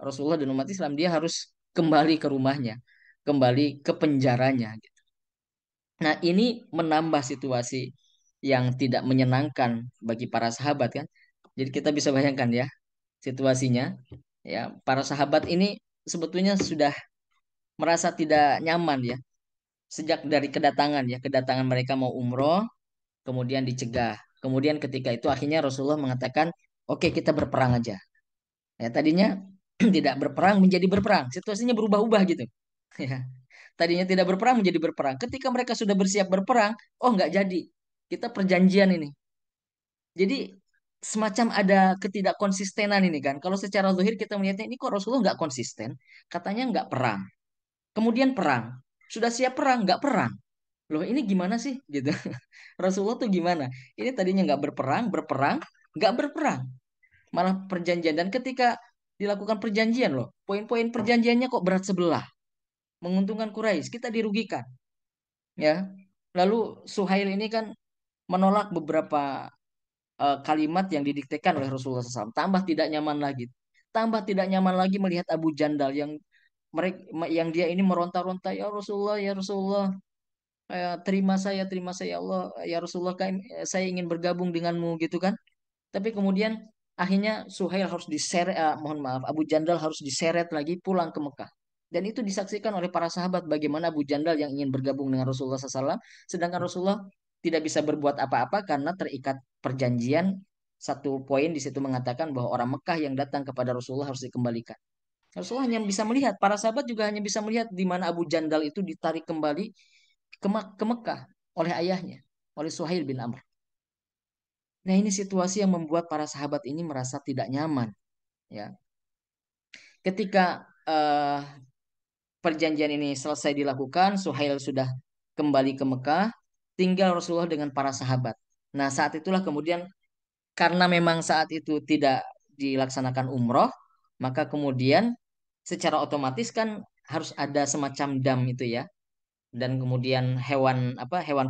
Rasulullah dan umat Islam. Dia harus kembali ke rumahnya, kembali ke penjaranya gitu. Nah, ini menambah situasi yang tidak menyenangkan bagi para sahabat kan. Jadi kita bisa bayangkan ya situasinya. Ya, para sahabat ini sebetulnya sudah merasa tidak nyaman ya sejak dari kedatangan mereka mau umroh kemudian dicegah. Kemudian ketika itu akhirnya Rasulullah mengatakan, oke kita berperang aja. Ya tadinya Tidak berperang menjadi berperang. Situasinya berubah-ubah gitu. Ya. Tadinya tidak berperang menjadi berperang. Ketika mereka sudah bersiap berperang, oh nggak jadi. Kita perjanjian ini. Jadi semacam ada ketidakkonsistenan ini kan. Kalau secara zahir kita melihatnya ini kok Rasulullah nggak konsisten. Katanya nggak perang. Kemudian perang. Sudah siap perang, nggak perang. Loh ini gimana sih gitu. Rasulullah tuh gimana? Ini tadinya nggak berperang, berperang, nggak berperang. Malah perjanjian. Dan ketika dilakukan perjanjian loh, poin-poin perjanjiannya kok berat sebelah. Menguntungkan Quraisy, kita dirugikan. Ya. Lalu Suhail ini kan menolak beberapa kalimat yang didiktekan oleh Rasulullah SAW. Tambah tidak nyaman lagi. Tambah tidak nyaman lagi melihat Abu Jandal mereka yang dia ini meronta-ronta, ya Rasulullah, ya Rasulullah, terima saya ya Allah, ya Rasulullah, saya ingin bergabung denganmu gitu kan. Tapi kemudian akhirnya Suhail harus diseret, mohon maaf, Abu Jandal harus diseret lagi pulang ke Mekah. Dan itu disaksikan oleh para sahabat bagaimana Abu Jandal yang ingin bergabung dengan Rasulullah SAW, sedangkan Rasulullah tidak bisa berbuat apa-apa karena terikat perjanjian. Satu poin di situ mengatakan bahwa orang Mekah yang datang kepada Rasulullah harus dikembalikan. Rasulullah hanya bisa melihat, para sahabat juga hanya bisa melihat di mana Abu Jandal itu ditarik kembali ke Mekah oleh ayahnya, oleh Suhail bin Amr. Nah, ini situasi yang membuat para sahabat ini merasa tidak nyaman, ya. Ketika perjanjian ini selesai dilakukan, Suhail sudah kembali ke Mekah, tinggal Rasulullah dengan para sahabat. Nah, saat itulah kemudian karena memang saat itu tidak dilaksanakan umroh, maka kemudian secara otomatis kan harus ada semacam dam itu ya, dan kemudian hewan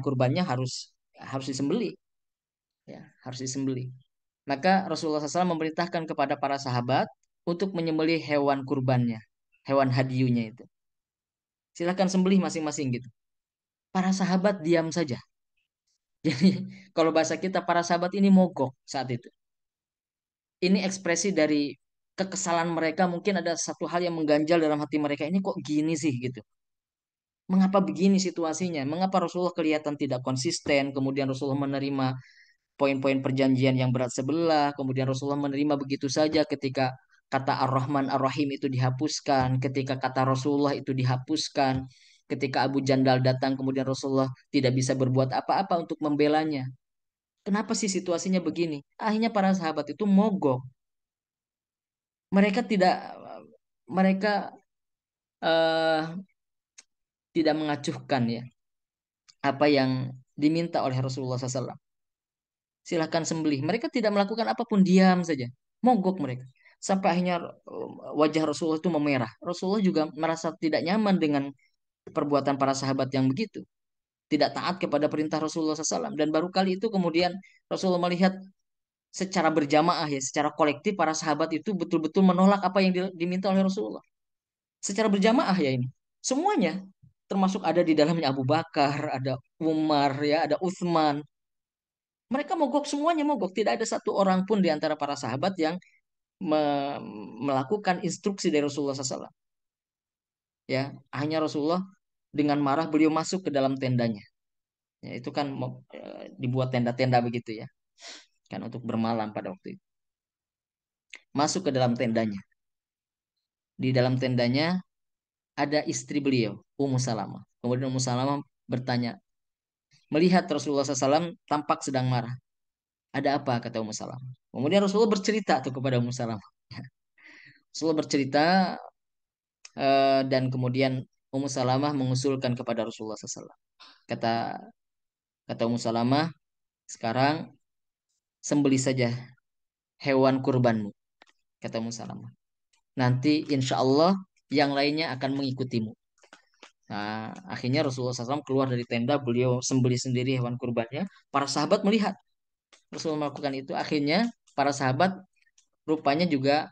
kurbannya harus harus disembelih, ya, harus disembelih. Maka Rasulullah SAW memerintahkan kepada para sahabat untuk menyembelih hewan kurbannya, hewan hadiunya itu. Silahkan sembelih masing-masing gitu. Para sahabat diam saja. Jadi kalau bahasa kita para sahabat ini mogok saat itu. Ini ekspresi dari kekesalan mereka, mungkin ada satu hal yang mengganjal dalam hati mereka. Ini kok gini sih gitu. Mengapa begini situasinya? Mengapa Rasulullah kelihatan tidak konsisten? Kemudian Rasulullah menerima poin-poin perjanjian yang berat sebelah. Kemudian Rasulullah menerima begitu saja ketika kata Ar-Rahman Ar-Rahim itu dihapuskan, ketika kata Rasulullah itu dihapuskan, ketika Abu Jandal datang kemudian Rasulullah tidak bisa berbuat apa-apa untuk membelanya. Kenapa sih situasinya begini? Akhirnya para sahabat itu mogok. Mereka tidak mereka eh, tidak mengacuhkan ya apa yang diminta oleh Rasulullah SAW. Silahkan sembelih. Mereka tidak melakukan apapun, diam saja. Mogok mereka. Sampai akhirnya wajah Rasulullah itu memerah. Rasulullah juga merasa tidak nyaman dengan perbuatan para sahabat yang begitu. Tidak taat kepada perintah Rasulullah SAW. Dan baru kali itu kemudian Rasulullah melihat secara berjamaah ya, secara kolektif para sahabat itu betul-betul menolak apa yang diminta oleh Rasulullah. Secara berjamaah ya ini. Semuanya. Termasuk ada di dalamnya Abu Bakar, ada Umar, ya, ada Utsman. Mereka mogok, semuanya mogok. Tidak ada satu orang pun di antara para sahabat yang melakukan instruksi dari Rasulullah SAW. Ya, hanya Rasulullah dengan marah beliau masuk ke dalam tendanya. Ya, itu kan dibuat tenda-tenda begitu ya, kan untuk bermalam pada waktu itu. Masuk ke dalam tendanya. Di dalam tendanya ada istri beliau, Ummu Salamah. Kemudian Ummu Salamah bertanya, melihat Rasulullah SAW tampak sedang marah. Ada apa kata Ummu Salamah? Kemudian Rasulullah bercerita tuh kepada Ummu Salamah. Rasulullah bercerita dan kemudian Ummu Salamah mengusulkan kepada Rasulullah SAW. Kata kata Ummu Salamah, sekarang sembelih saja hewan kurbanmu. Kata Ummu Salamah. Nanti insya Allah yang lainnya akan mengikutimu. Nah, akhirnya Rasulullah SAW keluar dari tenda, beliau sembelih sendiri hewan kurbannya. Para sahabat melihat Rasulullah melakukan itu. Akhirnya para sahabat rupanya juga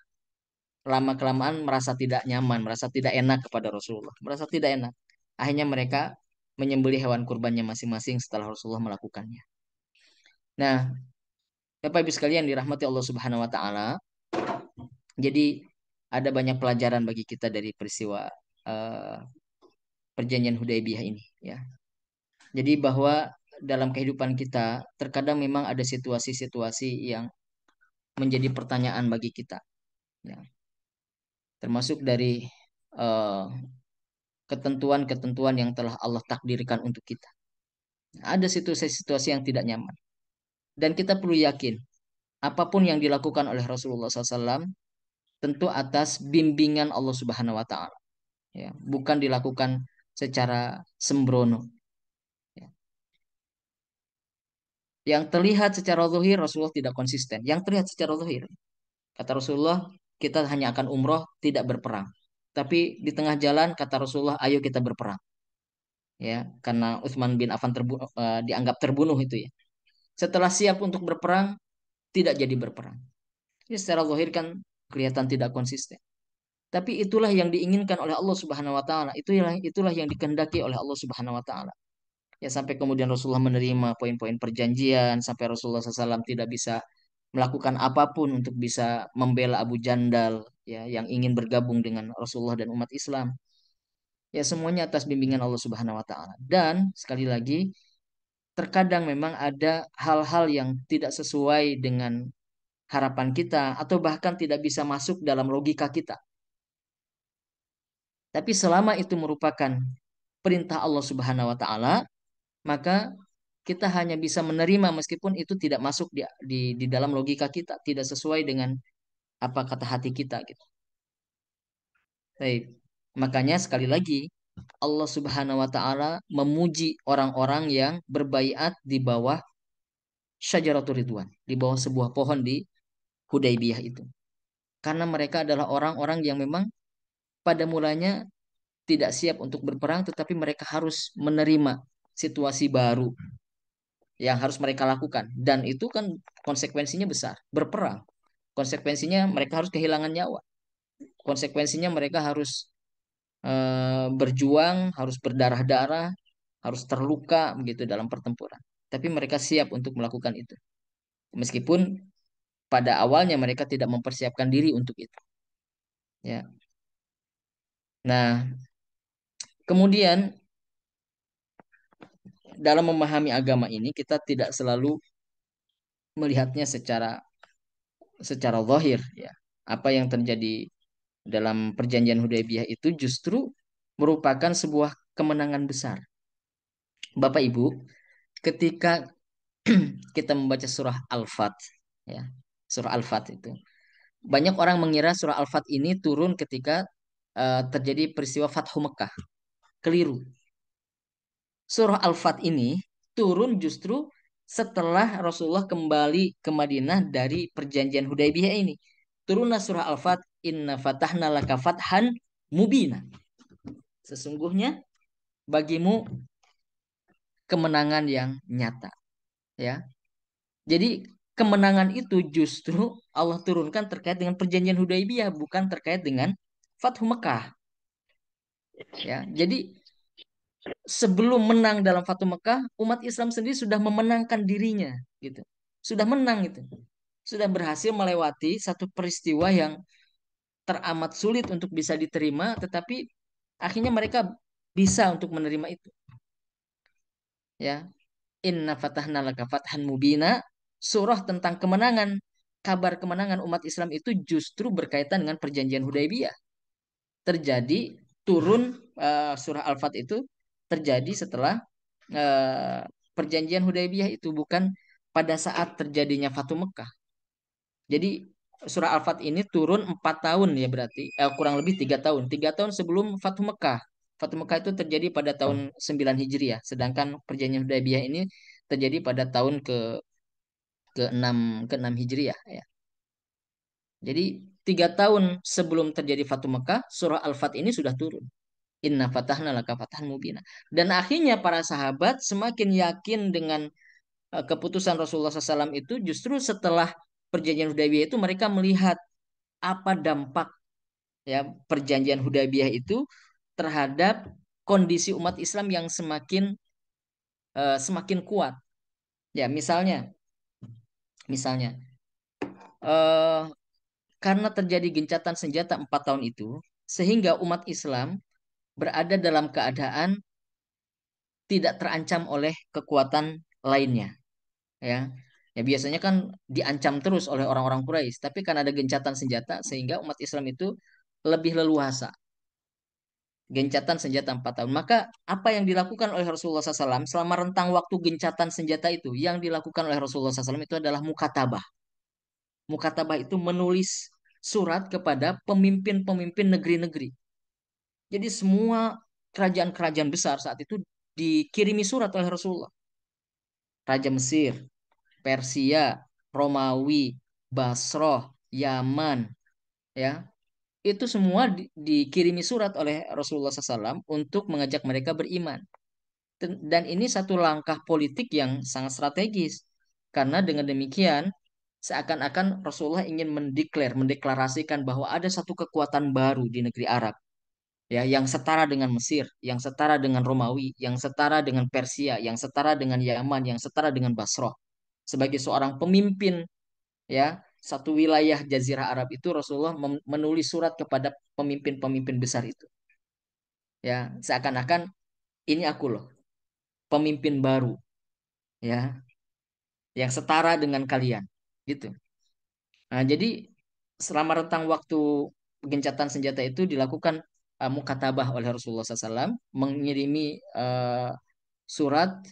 lama-kelamaan merasa tidak nyaman, merasa tidak enak kepada Rasulullah, merasa tidak enak. Akhirnya mereka menyembelih hewan kurbannya masing-masing setelah Rasulullah melakukannya. Nah, Bapak Ibu sekalian dirahmati Allah Subhanahu wa taala. Jadi ada banyak pelajaran bagi kita dari peristiwa eh, perjanjian Hudaybiyah ini ya. Jadi bahwa dalam kehidupan kita terkadang memang ada situasi-situasi yang menjadi pertanyaan bagi kita ya. termasuk dari eh, ketentuan-ketentuan yang telah Allah takdirkan untuk kita. Ada situasi-situasi yang tidak nyaman. Dan kita perlu yakin, apapun yang dilakukan oleh Rasulullah SAW, tentu atas bimbingan Allah Subhanahu wa Ta'ala. Ya, bukan dilakukan secara sembrono. Ya. Yang terlihat secara zahir Rasulullah tidak konsisten. Yang terlihat secara zahir, kata Rasulullah, kita hanya akan umroh, tidak berperang. Tapi di tengah jalan kata Rasulullah, ayo kita berperang. Ya, karena Utsman bin Affan dianggap terbunuh itu ya. Setelah siap untuk berperang, tidak jadi berperang. Ini secara zahir kan kelihatan tidak konsisten. Tapi itulah yang diinginkan oleh Allah Subhanahu wa taala. Itulah yang dikehendaki oleh Allah Subhanahu wa taala. Ya sampai kemudian Rasulullah menerima poin-poin perjanjian, sampai Rasulullah SAW tidak bisa melakukan apapun untuk bisa membela Abu Jandal ya yang ingin bergabung dengan Rasulullah dan umat Islam. Ya semuanya atas bimbingan Allah Subhanahu wa taala. Dan sekali lagi terkadang memang ada hal-hal yang tidak sesuai dengan harapan kita atau bahkan tidak bisa masuk dalam logika kita. Tapi selama itu merupakan perintah Allah Subhanahu wa taala, maka kita hanya bisa menerima meskipun itu tidak masuk di dalam logika kita, tidak sesuai dengan apa kata hati kita gitu. Baik. Makanya sekali lagi Allah Subhanahu wa taala memuji orang-orang yang berbaiat di bawah Syajaratul Ridwan, di bawah sebuah pohon di Hudaybiyah itu. Karena mereka adalah orang-orang yang memang pada mulanya tidak siap untuk berperang, tetapi mereka harus menerima situasi baru yang harus mereka lakukan. Dan itu kan konsekuensinya besar. Berperang. Konsekuensinya mereka harus kehilangan nyawa. Konsekuensinya mereka harus berjuang, harus berdarah-darah, harus terluka begitu dalam pertempuran. Tapi mereka siap untuk melakukan itu. Meskipun pada awalnya mereka tidak mempersiapkan diri untuk itu. Ya. Nah, kemudian dalam memahami agama ini kita tidak selalu melihatnya secara zahir ya. Apa yang terjadi dalam perjanjian Hudaybiyah itu justru merupakan sebuah kemenangan besar. Bapak Ibu, ketika kita membaca surah Al-Fat ya, surah Al-Fat itu banyak orang mengira surah Al-Fat ini turun ketika terjadi peristiwa Fathu Mekah. Keliru. Surah Al-Fat ini turun justru setelah Rasulullah kembali ke Madinah dari perjanjian Hudaybiyah ini. Turunlah surah Al-Fat, Inna fatahna laka fathan mubina. Sesungguhnya bagimu kemenangan yang nyata, ya. Jadi kemenangan itu justru Allah turunkan terkait dengan perjanjian Hudaybiyah, bukan terkait dengan Fathu Mekah, ya. Jadi sebelum menang dalam Fathu Mekah, umat Islam sendiri sudah memenangkan dirinya, gitu. Sudah menang itu. Sudah berhasil melewati satu peristiwa yang teramat sulit untuk bisa diterima, tetapi akhirnya mereka bisa untuk menerima itu. Ya, Inna fatahna laka fathan mubina, surah tentang kemenangan, kabar kemenangan umat Islam itu justru berkaitan dengan perjanjian Hudaybiyah. Terjadi turun surah Al-Fat itu terjadi setelah eh, perjanjian Hudaybiyah itu bukan pada saat terjadinya Fatu Mekah. Jadi surah Al-Fat ini turun 4 tahun ya berarti kurang lebih 3 tahun. 3 tahun sebelum Fatu Mekah. Fatu Mekah itu terjadi pada tahun 9 Hijriah. Sedangkan perjanjian Hudaybiyah ini terjadi pada tahun ke-6 Hijriah ya. Jadi 3 tahun sebelum terjadi Fatu Mekah, surah Al-Fat ini sudah turun. Inna fatahna laka fathan mubina. Dan akhirnya para sahabat semakin yakin dengan keputusan Rasulullah SAW itu justru setelah perjanjian Hudaybiyah itu mereka melihat apa dampak ya perjanjian Hudaybiyah itu terhadap kondisi umat Islam yang semakin kuat. Ya misalnya eh, karena terjadi gencatan senjata 4 tahun itu, sehingga umat Islam berada dalam keadaan tidak terancam oleh kekuatan lainnya. Ya, ya biasanya kan diancam terus oleh orang-orang Quraisy, tapi kan ada gencatan senjata sehingga umat Islam itu lebih leluasa. Gencatan senjata 4 tahun. Maka apa yang dilakukan oleh Rasulullah SAW selama rentang waktu gencatan senjata itu, yang dilakukan oleh Rasulullah SAW itu adalah mukatabah. Mukatabah itu menulis surat kepada pemimpin-pemimpin negeri-negeri. Jadi semua kerajaan-kerajaan besar saat itu dikirimi surat oleh Rasulullah. Raja Mesir, Persia, Romawi, Basroh, Yaman, ya itu semua dikirimi surat oleh Rasulullah SAW untuk mengajak mereka beriman. Dan ini satu langkah politik yang sangat strategis. Karena dengan demikian, seakan-akan Rasulullah ingin mendeklarasikan bahwa ada satu kekuatan baru di negeri Arab. Ya, yang setara dengan Mesir, yang setara dengan Romawi, yang setara dengan Persia, yang setara dengan Yaman, yang setara dengan Basrah. Sebagai seorang pemimpin, ya, satu wilayah Jazirah Arab itu Rasulullah menulis surat kepada pemimpin-pemimpin besar itu. Ya, seakan-akan ini aku loh, pemimpin baru, ya, yang setara dengan kalian, gitu. Nah, jadi selama rentang waktu gencatan senjata itu dilakukan mukatabah oleh Rasulullah SAW, mengirimi surat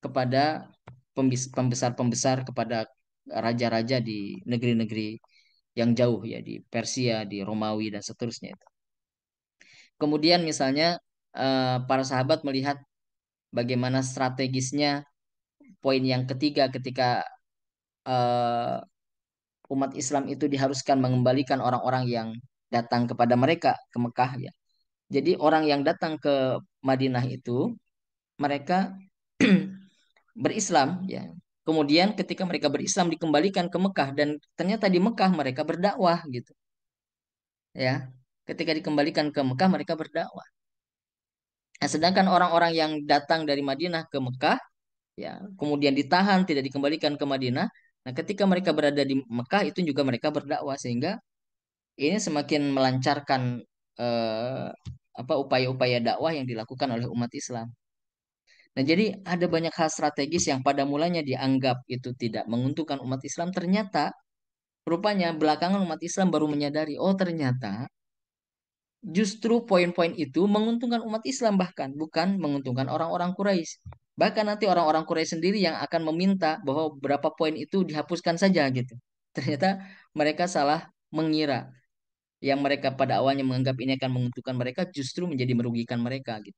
kepada pembesar-pembesar, kepada raja-raja di negeri-negeri yang jauh ya, di Persia, di Romawi dan seterusnya itu. Kemudian misalnya para sahabat melihat bagaimana strategisnya poin yang ketiga ketika eh, umat Islam itu diharuskan mengembalikan orang-orang yang datang kepada mereka ke Mekah ya. Jadi orang yang datang ke Madinah itu mereka berislam ya. Kemudian ketika mereka berislam dikembalikan ke Mekah dan ternyata di Mekah mereka berdakwah gitu ya. Ketika dikembalikan ke Mekah mereka berdakwah. Nah, sedangkan orang-orang yang datang dari Madinah ke Mekah ya, kemudian ditahan tidak dikembalikan ke Madinah. Nah, ketika mereka berada di Mekah itu juga mereka berdakwah sehingga ini semakin melancarkan eh, apa upaya-upaya dakwah yang dilakukan oleh umat Islam. Nah, jadi ada banyak hal strategis yang pada mulanya dianggap itu tidak menguntungkan umat Islam, ternyata rupanya belakangan umat Islam baru menyadari, oh ternyata justru poin-poin itu menguntungkan umat Islam bahkan bukan menguntungkan orang-orang Quraisy. Bahkan nanti orang-orang Quraisy sendiri yang akan meminta bahwa beberapa poin itu dihapuskan saja gitu. Ternyata mereka salah mengira yang mereka pada awalnya menganggap ini akan menguntungkan mereka justru menjadi merugikan mereka gitu.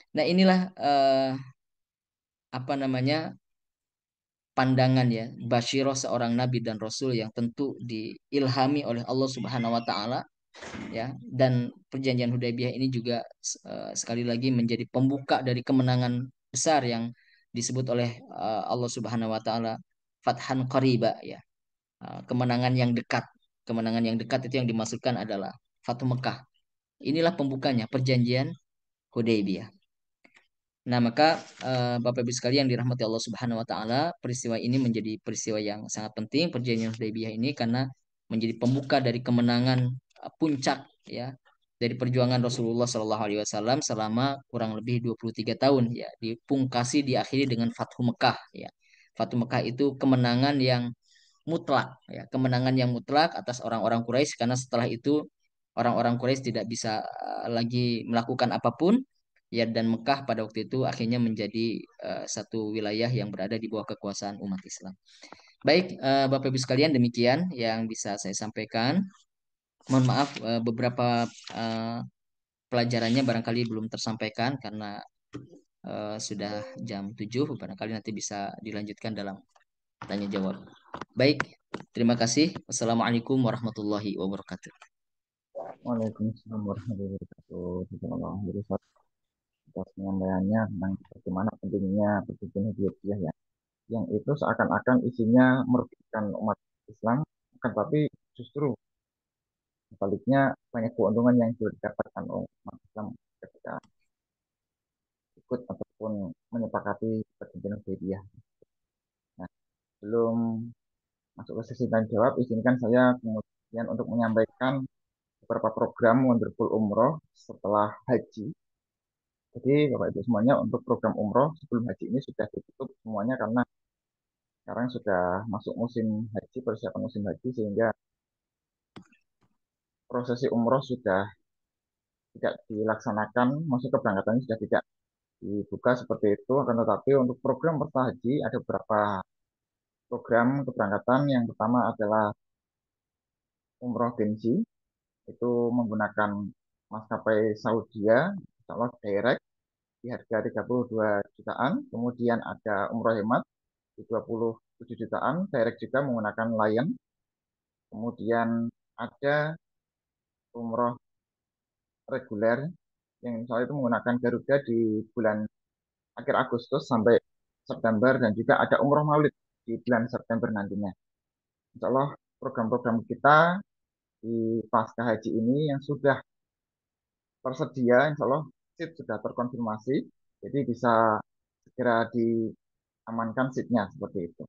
Nah, inilah apa namanya pandangan ya Bashiroh seorang nabi dan rasul yang tentu diilhami oleh Allah Subhanahu wa taala ya, dan perjanjian Hudaybiyah ini juga sekali lagi menjadi pembuka dari kemenangan besar yang disebut oleh Allah Subhanahu wa taala Fathan Qariba ya. Kemenangan yang dekat. Kemenangan yang dekat itu yang dimaksudkan adalah Fatu Mekah. Inilah pembukanya perjanjian Hudaybiyah. Nah, maka Bapak Ibu sekalian yang dirahmati Allah Subhanahu wa taala, peristiwa ini menjadi peristiwa yang sangat penting perjanjian Hudaybiyah ini karena menjadi pembuka dari kemenangan puncak ya dari perjuangan Rasulullah Shallallahu alaihi wasallam selama kurang lebih 23 tahun ya, dipungkasi diakhiri dengan Fathu Mekah ya. Fathu Mekah itu kemenangan yang mutlak ya, kemenangan yang mutlak atas orang-orang Quraisy karena setelah itu orang-orang Quraisy tidak bisa lagi melakukan apapun ya, dan Mekah pada waktu itu akhirnya menjadi satu wilayah yang berada di bawah kekuasaan umat Islam. Baik, Bapak Ibu sekalian, demikian yang bisa saya sampaikan. Mohon maaf beberapa pelajarannya barangkali belum tersampaikan karena sudah jam 7, barangkali nanti bisa dilanjutkan dalam tanya jawab. Baik, terima kasih. Wassalamualaikum warahmatullahi wabarakatuh. Waalaikumsalam warahmatullahi wabarakatuh. Jazakallah khairan atas penyampaiannya tentang bagaimana pentingnya perjanjian Hudaybiyah ya. Yang itu seakan-akan isinya merugikan umat Islam, akan tapi justru sebaliknya banyak keuntungan yang sudah didapatkan oleh umat Islam ketika ikut ataupun menyepakati perjanjian Hudaybiyah. Nah, sebelum masuk ke sesi tanya jawab, izinkan saya kemudian untuk menyampaikan beberapa program Wonderful Umroh setelah haji. Jadi Bapak Ibu semuanya untuk program umroh sebelum haji ini sudah ditutup semuanya karena sekarang sudah masuk musim haji, persiapan musim haji sehingga prosesi umroh sudah tidak dilaksanakan, maksud keberangkatannya sudah tidak dibuka seperti itu. Akan tetapi untuk program peserta haji ada beberapa program keberangkatan. Yang pertama adalah umroh gengsi, itu menggunakan maskapai Saudia, insya Allah direct di harga 32 jutaan. Kemudian ada umroh hemat di 27 jutaan, direct juga menggunakan Lion. Kemudian ada umroh reguler yang insya Allah itu menggunakan Garuda di bulan akhir Agustus sampai September, dan juga ada umroh maulid di bulan September nantinya. Insya Allah program-program kita di pasca haji ini yang sudah tersedia, insya Allah seat sudah terkonfirmasi, jadi bisa segera diamankan seatnya seperti itu.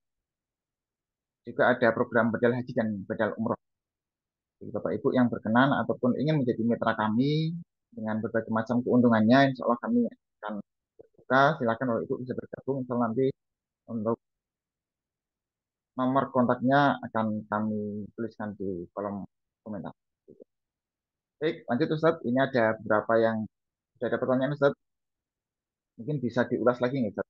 Juga ada program bedal haji dan bedal umroh. Jadi Bapak Ibu yang berkenan ataupun ingin menjadi mitra kami dengan berbagai macam keuntungannya, insya Allah kami akan buka. Silakan Bapak Ibu bisa bergabung. Insya Allah nanti untuk nomor kontaknya akan kami tuliskan di kolom komentar. Baik, lanjut Ustaz. Ini ada beberapa yang sudah ada pertanyaan Ustaz. Mungkin bisa diulas lagi nih Ustaz.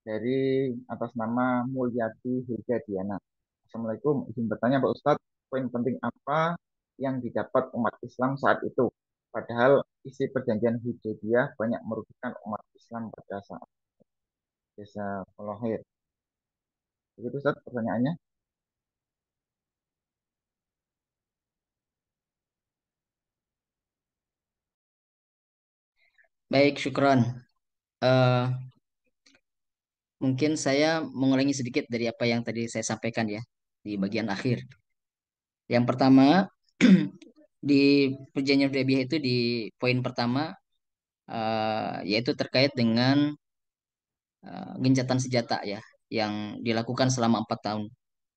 Dari atas nama Mulyati Hilda Diana. Assalamualaikum, izin bertanya Pak Ustadz, poin penting apa yang didapat umat Islam saat itu? Padahal isi perjanjian Hudaybiyah banyak merugikan umat Islam pada saat desa Polahir. Begitu Ustadz pertanyaannya. Baik, syukron. Eh, Mungkin saya mengulangi sedikit dari apa yang tadi saya sampaikan ya di bagian akhir. Yang pertama, di perjanjian Hudaybiyah itu di poin pertama yaitu terkait dengan gencatan senjata ya yang dilakukan selama 4 tahun.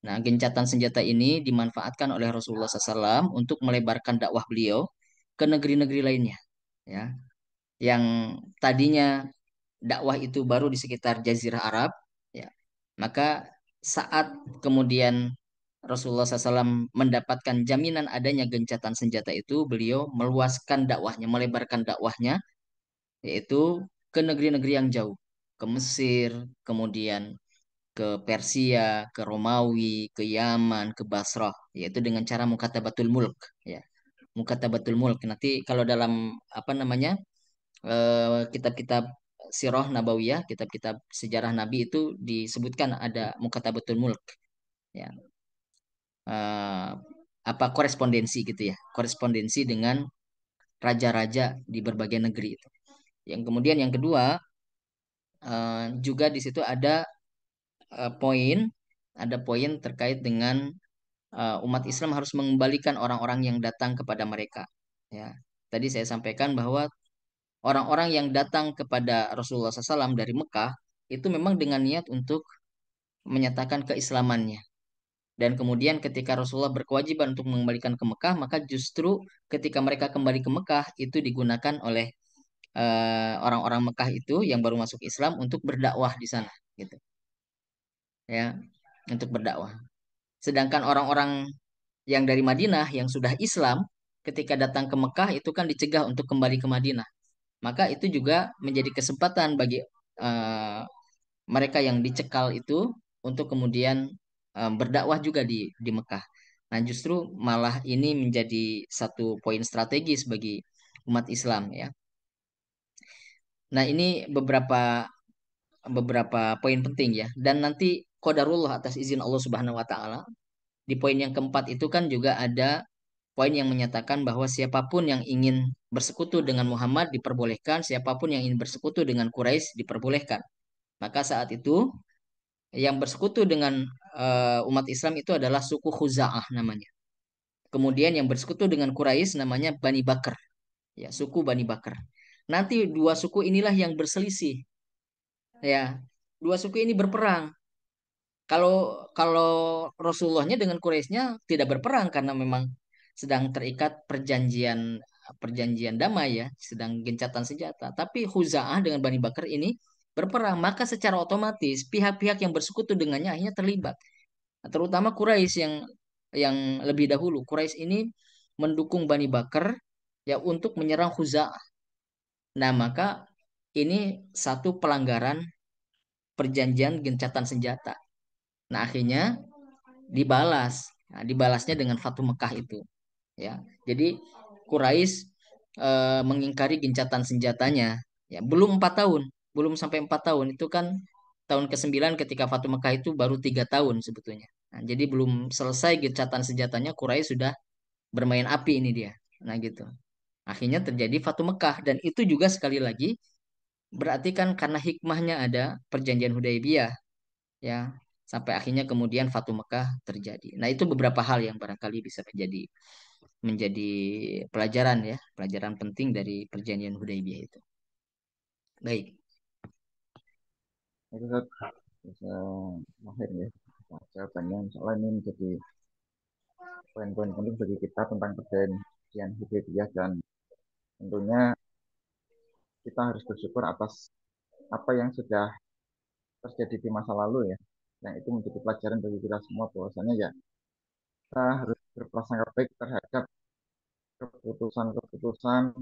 Nah, gencatan senjata ini dimanfaatkan oleh Rasulullah SAW untuk melebarkan dakwah beliau ke negeri-negeri lainnya, ya, yang tadinya dakwah itu baru di sekitar Jazirah Arab, ya. Maka saat kemudian Rasulullah SAW mendapatkan jaminan adanya gencatan senjata itu, beliau meluaskan dakwahnya, melebarkan dakwahnya, yaitu ke negeri-negeri yang jauh, ke Mesir, kemudian ke Persia, ke Romawi, ke Yaman, ke Basrah, yaitu dengan cara mukatabatul mulk, ya. Mukatabatul mulk. Nanti kalau dalam apa namanya kitab-kitab sirah nabawiyah, kitab-kitab sejarah Nabi itu disebutkan ada mukatabatul mulk, ya. Eh, Apa korespondensi gitu ya, korespondensi dengan raja-raja di berbagai negeri itu. Yang kemudian yang kedua juga di situ eh, poin ada poin terkait dengan umat Islam harus mengembalikan orang-orang yang datang kepada mereka. Ya, tadi saya sampaikan bahwa orang-orang yang datang kepada Rasulullah SAW dari Mekah itu memang dengan niat untuk menyatakan keislamannya. Dan kemudian ketika Rasulullah berkewajiban untuk mengembalikan ke Mekah, maka justru ketika mereka kembali ke Mekah itu digunakan oleh orang-orang Mekah itu yang baru masuk Islam untuk berdakwah di sana, gitu. Ya, untuk berdakwah. Sedangkan orang-orang yang dari Madinah yang sudah Islam ketika datang ke Mekah itu kan dicegah untuk kembali ke Madinah. Maka itu juga menjadi kesempatan bagi eh, mereka yang dicekal itu untuk kemudian berdakwah juga di Mekah. Nah, justru malah ini menjadi satu poin strategis bagi umat Islam ya. Nah, ini beberapa beberapa poin penting ya. Dan nanti qadarullah atas izin Allah Subhanahu wa taala. Di poin yang keempat itu kan juga ada poin yang menyatakan bahwa siapapun yang ingin bersekutu dengan Muhammad diperbolehkan, siapapun yang ingin bersekutu dengan Quraisy diperbolehkan. Maka saat itu yang bersekutu dengan umat Islam itu adalah suku Khuza'ah namanya. Kemudian yang bersekutu dengan Quraisy namanya Bani Bakar, ya, suku Bani Bakar. Nanti dua suku inilah yang berselisih, ya. Dua suku ini berperang. Kalau kalau Rasulullahnya dengan Quraisynya tidak berperang karena memang sedang terikat perjanjian perjanjian damai ya, sedang gencatan senjata. Tapi Huza'ah dengan Bani Bakar ini berperang, maka secara otomatis pihak-pihak yang bersekutu dengannya akhirnya terlibat. Terutama Quraisy yang lebih dahulu. Quraisy ini mendukung Bani Bakar ya untuk menyerang Khuza'ah. Nah, maka ini satu pelanggaran perjanjian gencatan senjata. Nah, akhirnya dibalas. Nah, dibalasnya dengan Fatu Mekah itu, ya. Jadi Quraisy mengingkari gencatan senjatanya. Ya, belum 4 tahun, belum sampai 4 tahun itu kan tahun ke-9 ketika Fatu Mekah itu baru 3 tahun sebetulnya. Nah, jadi belum selesai gencatan senjatanya Quraisy sudah bermain api ini dia. Nah gitu. Akhirnya terjadi Fatu Mekah dan itu juga sekali lagi berarti kan karena hikmahnya ada perjanjian Hudaybiyah ya sampai akhirnya kemudian Fatu Mekah terjadi. Nah, itu beberapa hal yang barangkali bisa menjadi pelajaran ya, pelajaran penting dari perjanjian Hudaybiyah itu. Baik, Itu Ustaz, bisa lahir ya. Jawabannya insya Allah ini menjadi poin-poin penting bagi kita tentang perjanjian Hudaybiyah dan tentunya kita harus bersyukur atas apa yang sudah terjadi di masa lalu ya. Yang itu menjadi pelajaran bagi kita semua bahwasanya ya kita harus berprasangka baik terhadap keputusan-keputusan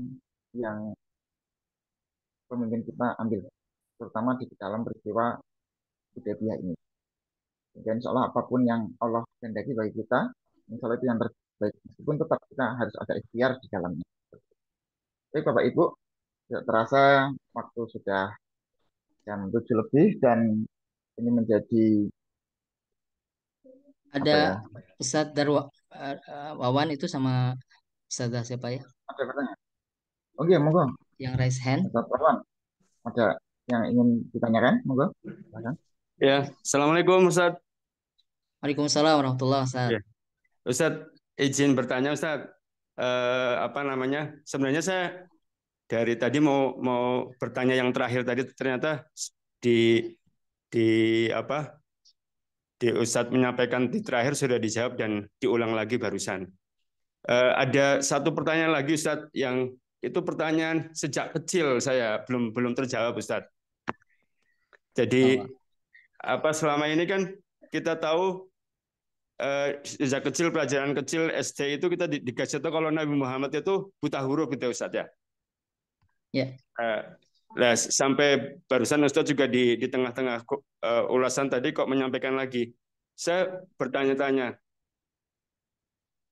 yang pemimpin kita ambil, terutama di dalam peristiwa Hudaybiyah ini. Dan insya Allah apapun yang Allah kehendaki bagi kita, insya Allah itu yang terbaik. Meskipun tetap kita harus ada ikhtiar di dalamnya. Oke Bapak Ibu, tidak terasa waktu sudah jam 7 lebih dan ini menjadi apa ya? ada Ustadz Darwa Wawan itu sama Ustazah siapa ya Ada pertanyaan? Oke, monggo. yang raise hand. Ustaz Prawan, ada yang ingin ditanyakan? Monggo. Silakan. Ya, Assalamualaikum Ustaz. Waalaikumsalam warahmatullahi Ya, wabarakatuh. Ustaz, izin bertanya Ustaz. Apa namanya? Sebenarnya saya dari tadi mau mau bertanya yang terakhir tadi ternyata di di apa di Ustadz menyampaikan di terakhir sudah dijawab dan diulang lagi barusan. Ada satu pertanyaan lagi Ustadz yang itu pertanyaan sejak kecil saya belum belum terjawab Ustadz. Oh, Jadi apa selama ini kan kita tahu sejak kecil pelajaran kecil SD itu kita dikasih tahu kalau Nabi Muhammad itu buta huruf gitu Ustadz ya. ya, Eh, Nah, sampai barusan Ustadz juga di tengah-tengah ulasan tadi kok menyampaikan lagi. Saya bertanya-tanya,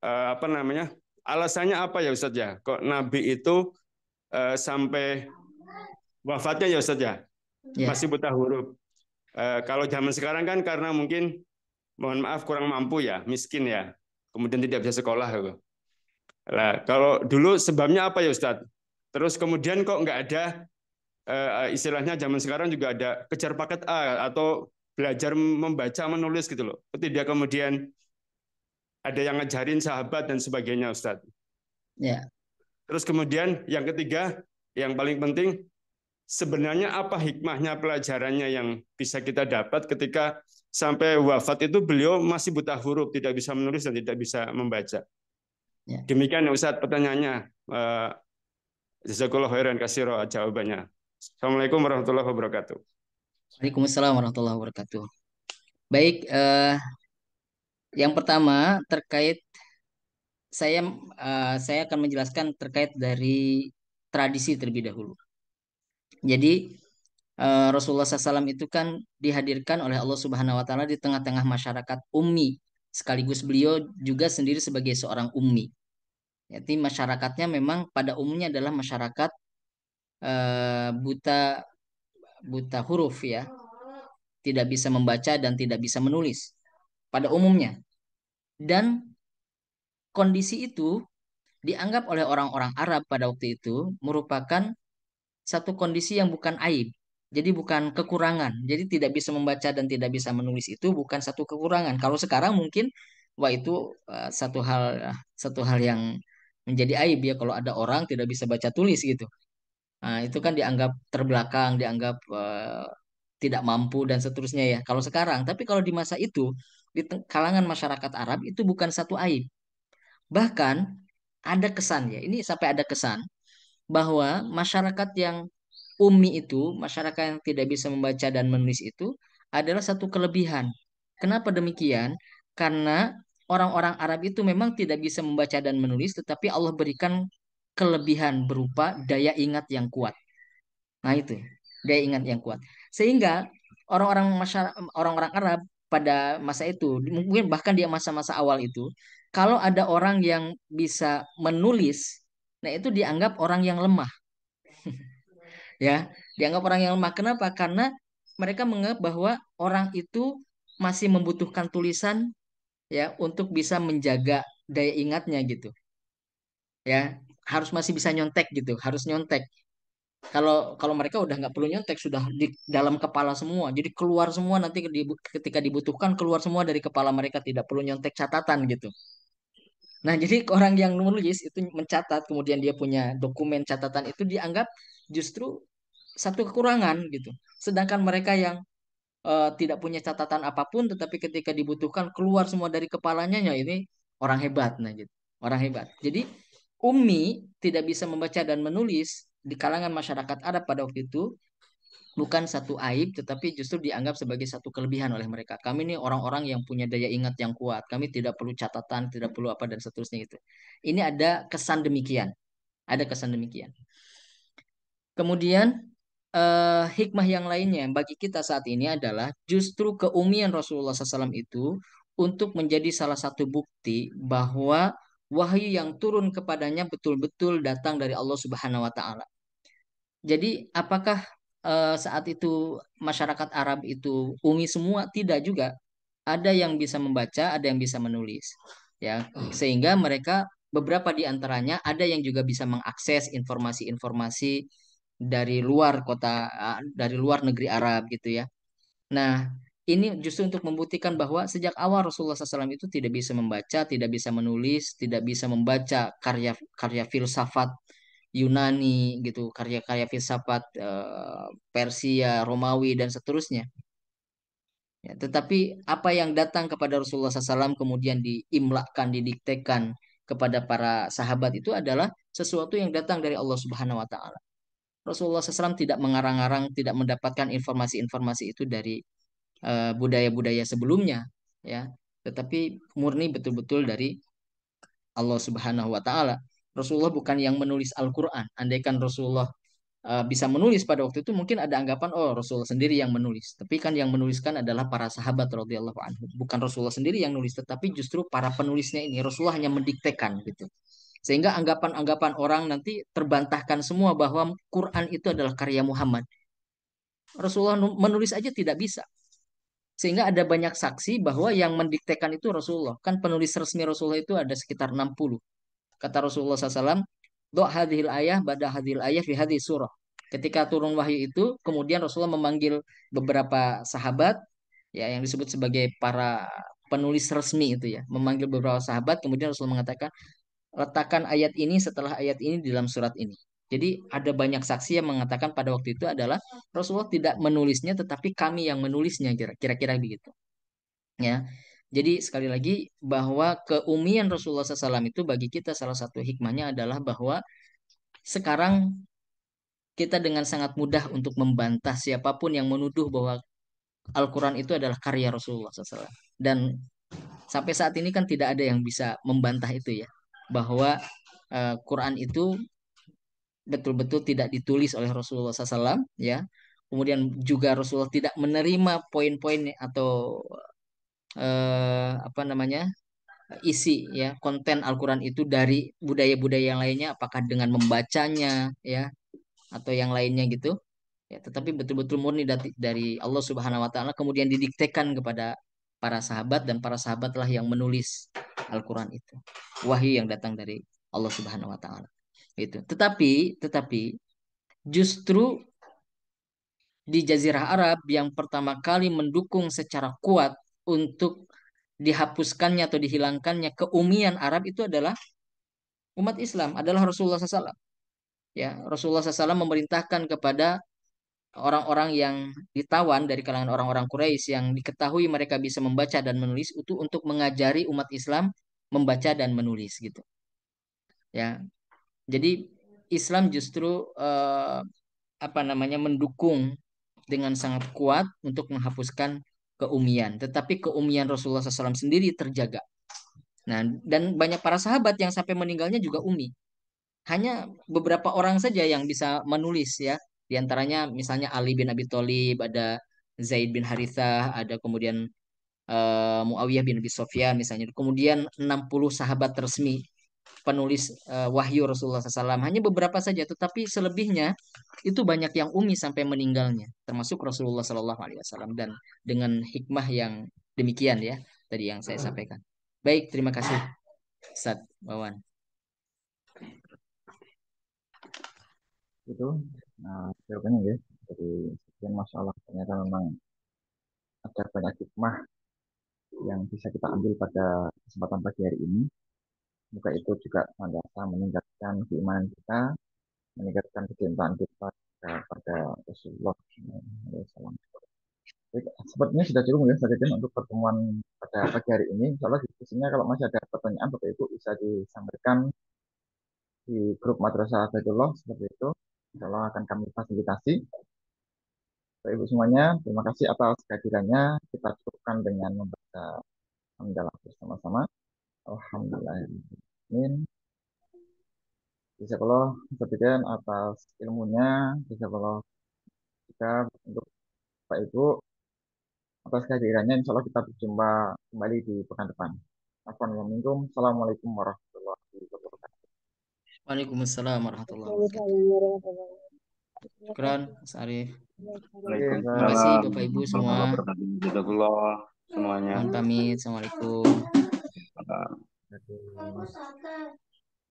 apa namanya, alasannya apa ya Ustadz ya? Kok Nabi itu sampai wafatnya ya Ustadz ya, ya, masih buta huruf. Kalau zaman sekarang kan karena mungkin, mohon maaf kurang mampu ya, miskin ya, kemudian tidak bisa sekolah. Gitu. Nah, kalau dulu sebabnya apa ya Ustadz? Terus kemudian kok nggak ada istilahnya zaman sekarang juga ada kejar paket A atau belajar membaca menulis gitu loh. Tidak kemudian ada yang ngajarin sahabat dan sebagainya Ustadz. ya. Terus kemudian yang ketiga, yang paling penting, sebenarnya apa hikmahnya pelajarannya yang bisa kita dapat ketika sampai wafat itu beliau masih buta huruf, tidak bisa menulis dan tidak bisa membaca. Ya. Demikian Ustadz pertanyaannya. Jazakallahu khairan katsira jawabannya. Assalamualaikum warahmatullahi wabarakatuh. Waalaikumsalam warahmatullahi wabarakatuh. Baik, yang pertama terkait saya saya akan menjelaskan terkait dari tradisi terlebih dahulu. Jadi Rasulullah SAW itu kan dihadirkan oleh Allah Subhanahu Wa Taala di tengah-tengah masyarakat ummi, sekaligus beliau juga sendiri sebagai seorang ummi. Jadi masyarakatnya memang pada umumnya adalah masyarakat buta buta huruf ya, tidak bisa membaca dan tidak bisa menulis pada umumnya. Dan kondisi itu dianggap oleh orang-orang Arab pada waktu itu merupakan satu kondisi yang bukan aib. Jadi bukan kekurangan. Jadi tidak bisa membaca dan tidak bisa menulis itu bukan satu kekurangan. Kalau sekarang mungkin wah itu satu hal yang menjadi aib ya kalau ada orang tidak bisa baca tulis gitu. Nah, itu kan dianggap terbelakang, dianggap tidak mampu dan seterusnya ya. Kalau sekarang, tapi kalau di masa itu di kalangan masyarakat Arab itu bukan satu aib. Bahkan ada kesan ya. Ini sampai ada kesan bahwa masyarakat yang ummi itu, masyarakat yang tidak bisa membaca dan menulis itu adalah satu kelebihan. Kenapa demikian? Karena orang-orang Arab itu memang tidak bisa membaca dan menulis, tetapi Allah berikan kelebihan berupa daya ingat yang kuat. Nah itu, daya ingat yang kuat. Sehingga orang-orang orang-orang Arab pada masa itu, mungkin bahkan di masa-masa awal itu, kalau ada orang yang bisa menulis, nah itu dianggap orang yang lemah, ya. Dianggap orang yang lemah. Kenapa? Karena mereka menganggap bahwa orang itu masih membutuhkan tulisan ya untuk bisa menjaga daya ingatnya gitu. Ya, harus masih bisa nyontek gitu, harus nyontek. Kalau kalau mereka udah nggak perlu nyontek, sudah di dalam kepala semua. Jadi keluar semua nanti ketika dibutuhkan keluar semua dari kepala mereka, tidak perlu nyontek catatan gitu. Nah, jadi orang yang nulis itu mencatat, kemudian dia punya dokumen catatan itu dianggap justru satu kekurangan gitu. Sedangkan mereka yang tidak punya catatan apapun, tetapi ketika dibutuhkan keluar semua dari kepalanya, ya ini orang hebat, nah gitu, orang hebat. Jadi Ummi tidak bisa membaca dan menulis di kalangan masyarakat Arab pada waktu itu bukan satu aib, tetapi justru dianggap sebagai satu kelebihan oleh mereka. Kami ini orang-orang yang punya daya ingat yang kuat. Kami tidak perlu catatan, tidak perlu apa dan seterusnya itu. Ini ada kesan demikian. Ada kesan demikian. Kemudian hikmah yang lainnya bagi kita saat ini adalah justru keumian Rasulullah SAW itu untuk menjadi salah satu bukti bahwa wahyu yang turun kepadanya betul-betul datang dari Allah Subhanahu wa taala. Jadi apakah saat itu masyarakat Arab itu umi semua? Tidak juga. Ada yang bisa membaca, ada yang bisa menulis. Ya, sehingga mereka beberapa di antaranya ada yang juga bisa mengakses informasi-informasi dari luar kota, dari luar negeri Arab gitu ya. Nah, ini justru untuk membuktikan bahwa sejak awal Rasulullah SAW itu tidak bisa membaca, tidak bisa menulis, tidak bisa membaca karya-karya filsafat Yunani gitu, karya-karya filsafat Persia, Romawi dan seterusnya. Ya, tetapi apa yang datang kepada Rasulullah SAW kemudian diimlakkan, didiktekan kepada para sahabat itu adalah sesuatu yang datang dari Allah Subhanahu wa taala. Rasulullah SAW tidak mengarang-arang, tidak mendapatkan informasi-informasi itu dari budaya-budaya sebelumnya, ya. Tetapi murni betul-betul dari Allah Subhanahu wa taala. Rasulullah bukan yang menulis Al-Qur'an. Andaikan Rasulullah bisa menulis pada waktu itu mungkin ada anggapan oh Rasulullah sendiri yang menulis. Tapi kan yang menuliskan adalah para sahabat radhiyallahu anhu. Bukan Rasulullah sendiri yang nulis, tetapi justru para penulisnya ini Rasulullah hanya mendiktekan gitu. Sehingga anggapan-anggapan orang nanti terbantahkan semua bahwa Quran itu adalah karya Muhammad. Rasulullah menulis aja tidak bisa. Sehingga ada banyak saksi bahwa yang mendiktekan itu Rasulullah. Kan penulis resmi Rasulullah itu ada sekitar 60. Kata Rasulullah SAW, do hadhil ayah bada hadhil ayah fi hadhil surah. Ketika turun wahyu itu, kemudian Rasulullah memanggil beberapa sahabat, ya yang disebut sebagai para penulis resmi itu ya, memanggil beberapa sahabat, kemudian Rasulullah mengatakan, letakkan ayat ini setelah ayat ini di dalam surat ini. Jadi ada banyak saksi yang mengatakan pada waktu itu adalah Rasulullah tidak menulisnya, tetapi kami yang menulisnya, kira-kira begitu. Ya, jadi sekali lagi bahwa keumian Rasulullah SAW itu bagi kita salah satu hikmahnya adalah bahwa sekarang kita dengan sangat mudah untuk membantah siapapun yang menuduh bahwa Al-Quran itu adalah karya Rasulullah SAW. Dan sampai saat ini kan tidak ada yang bisa membantah itu ya, bahwa Quran itu betul-betul tidak ditulis oleh Rasulullah SAW ya. Kemudian juga Rasulullah tidak menerima poin-poin atau apa namanya isi ya konten Al-Quran itu dari budaya-budaya yang lainnya, apakah dengan membacanya ya atau yang lainnya gitu ya, tetapi betul-betul murni dari Allah Subhanahu Wa Taala kemudian didiktekan kepada para sahabat dan para sahabatlah yang menulis Al-Quran itu, wahyu yang datang dari Allah Subhanahu Wa Taala itu. Tetapi justru di Jazirah Arab yang pertama kali mendukung secara kuat untuk dihapuskannya atau dihilangkannya keumian Arab itu adalah umat Islam, adalah Rasulullah SAW. Ya, Rasulullah SAW memerintahkan kepada orang-orang yang ditawan dari kalangan orang-orang Quraisy yang diketahui mereka bisa membaca dan menulis itu untuk mengajari umat Islam membaca dan menulis gitu. Ya, jadi Islam justru apa namanya mendukung dengan sangat kuat untuk menghapuskan keumian. Tetapi keumian Rasulullah SAW sendiri terjaga. Nah, dan banyak para sahabat yang sampai meninggalnya juga ummi. Hanya beberapa orang saja yang bisa menulis ya. Di antaranya misalnya Ali bin Abi Thalib, ada Zaid bin Harithah, ada kemudian Muawiyah bin Abi Sufyan misalnya. Kemudian 60 sahabat resmi penulis wahyu Rasulullah SAW. Hanya beberapa saja, tetapi selebihnya itu banyak yang ummi sampai meninggalnya, termasuk Rasulullah SAW. Dan dengan hikmah yang demikian ya, tadi yang saya sampaikan. Baik, terima kasih, Ustaz Wawan. Itu jawabannya ya. Jadi sekian masalah ternyata memang ada banyak hikmah yang bisa kita ambil pada kesempatan pagi hari ini. Semoga itu juga senantiasa meningkatkan keimanan kita, meningkatkan kecintaan kita kepada Rasulullah SAW. Sepertinya sudah cukup ya Ustaz untuk pertemuan pada pagi hari ini. Insya Allah diskusinya kalau masih ada pertanyaan Bapak Ibu bisa disampaikan di grup Madrasah Baitullah seperti itu. Insya Allah akan kami fasilitasi. Bapak Ibu semuanya, terima kasih atas kehadirannya. Kita cukupkan dengan membaca hamdalah bersama-sama. Alhamdulillah. Jazakallah Ustaz atas ilmunya. Jazakallah juga untuk Pak Ibu atas kehadirannya. Insya Allah kita berjumpa kembali di pekan depan. Assalamualaikum warahmatullahi wabarakatuh. Waalaikumsalam warahmatullahi wabarakatuh. Syukran, Mas Arif. Terima kasih Bapak Ibu semua. Jazakallah semuanya. Mohon pamit. Assalamualaikum. Aduh.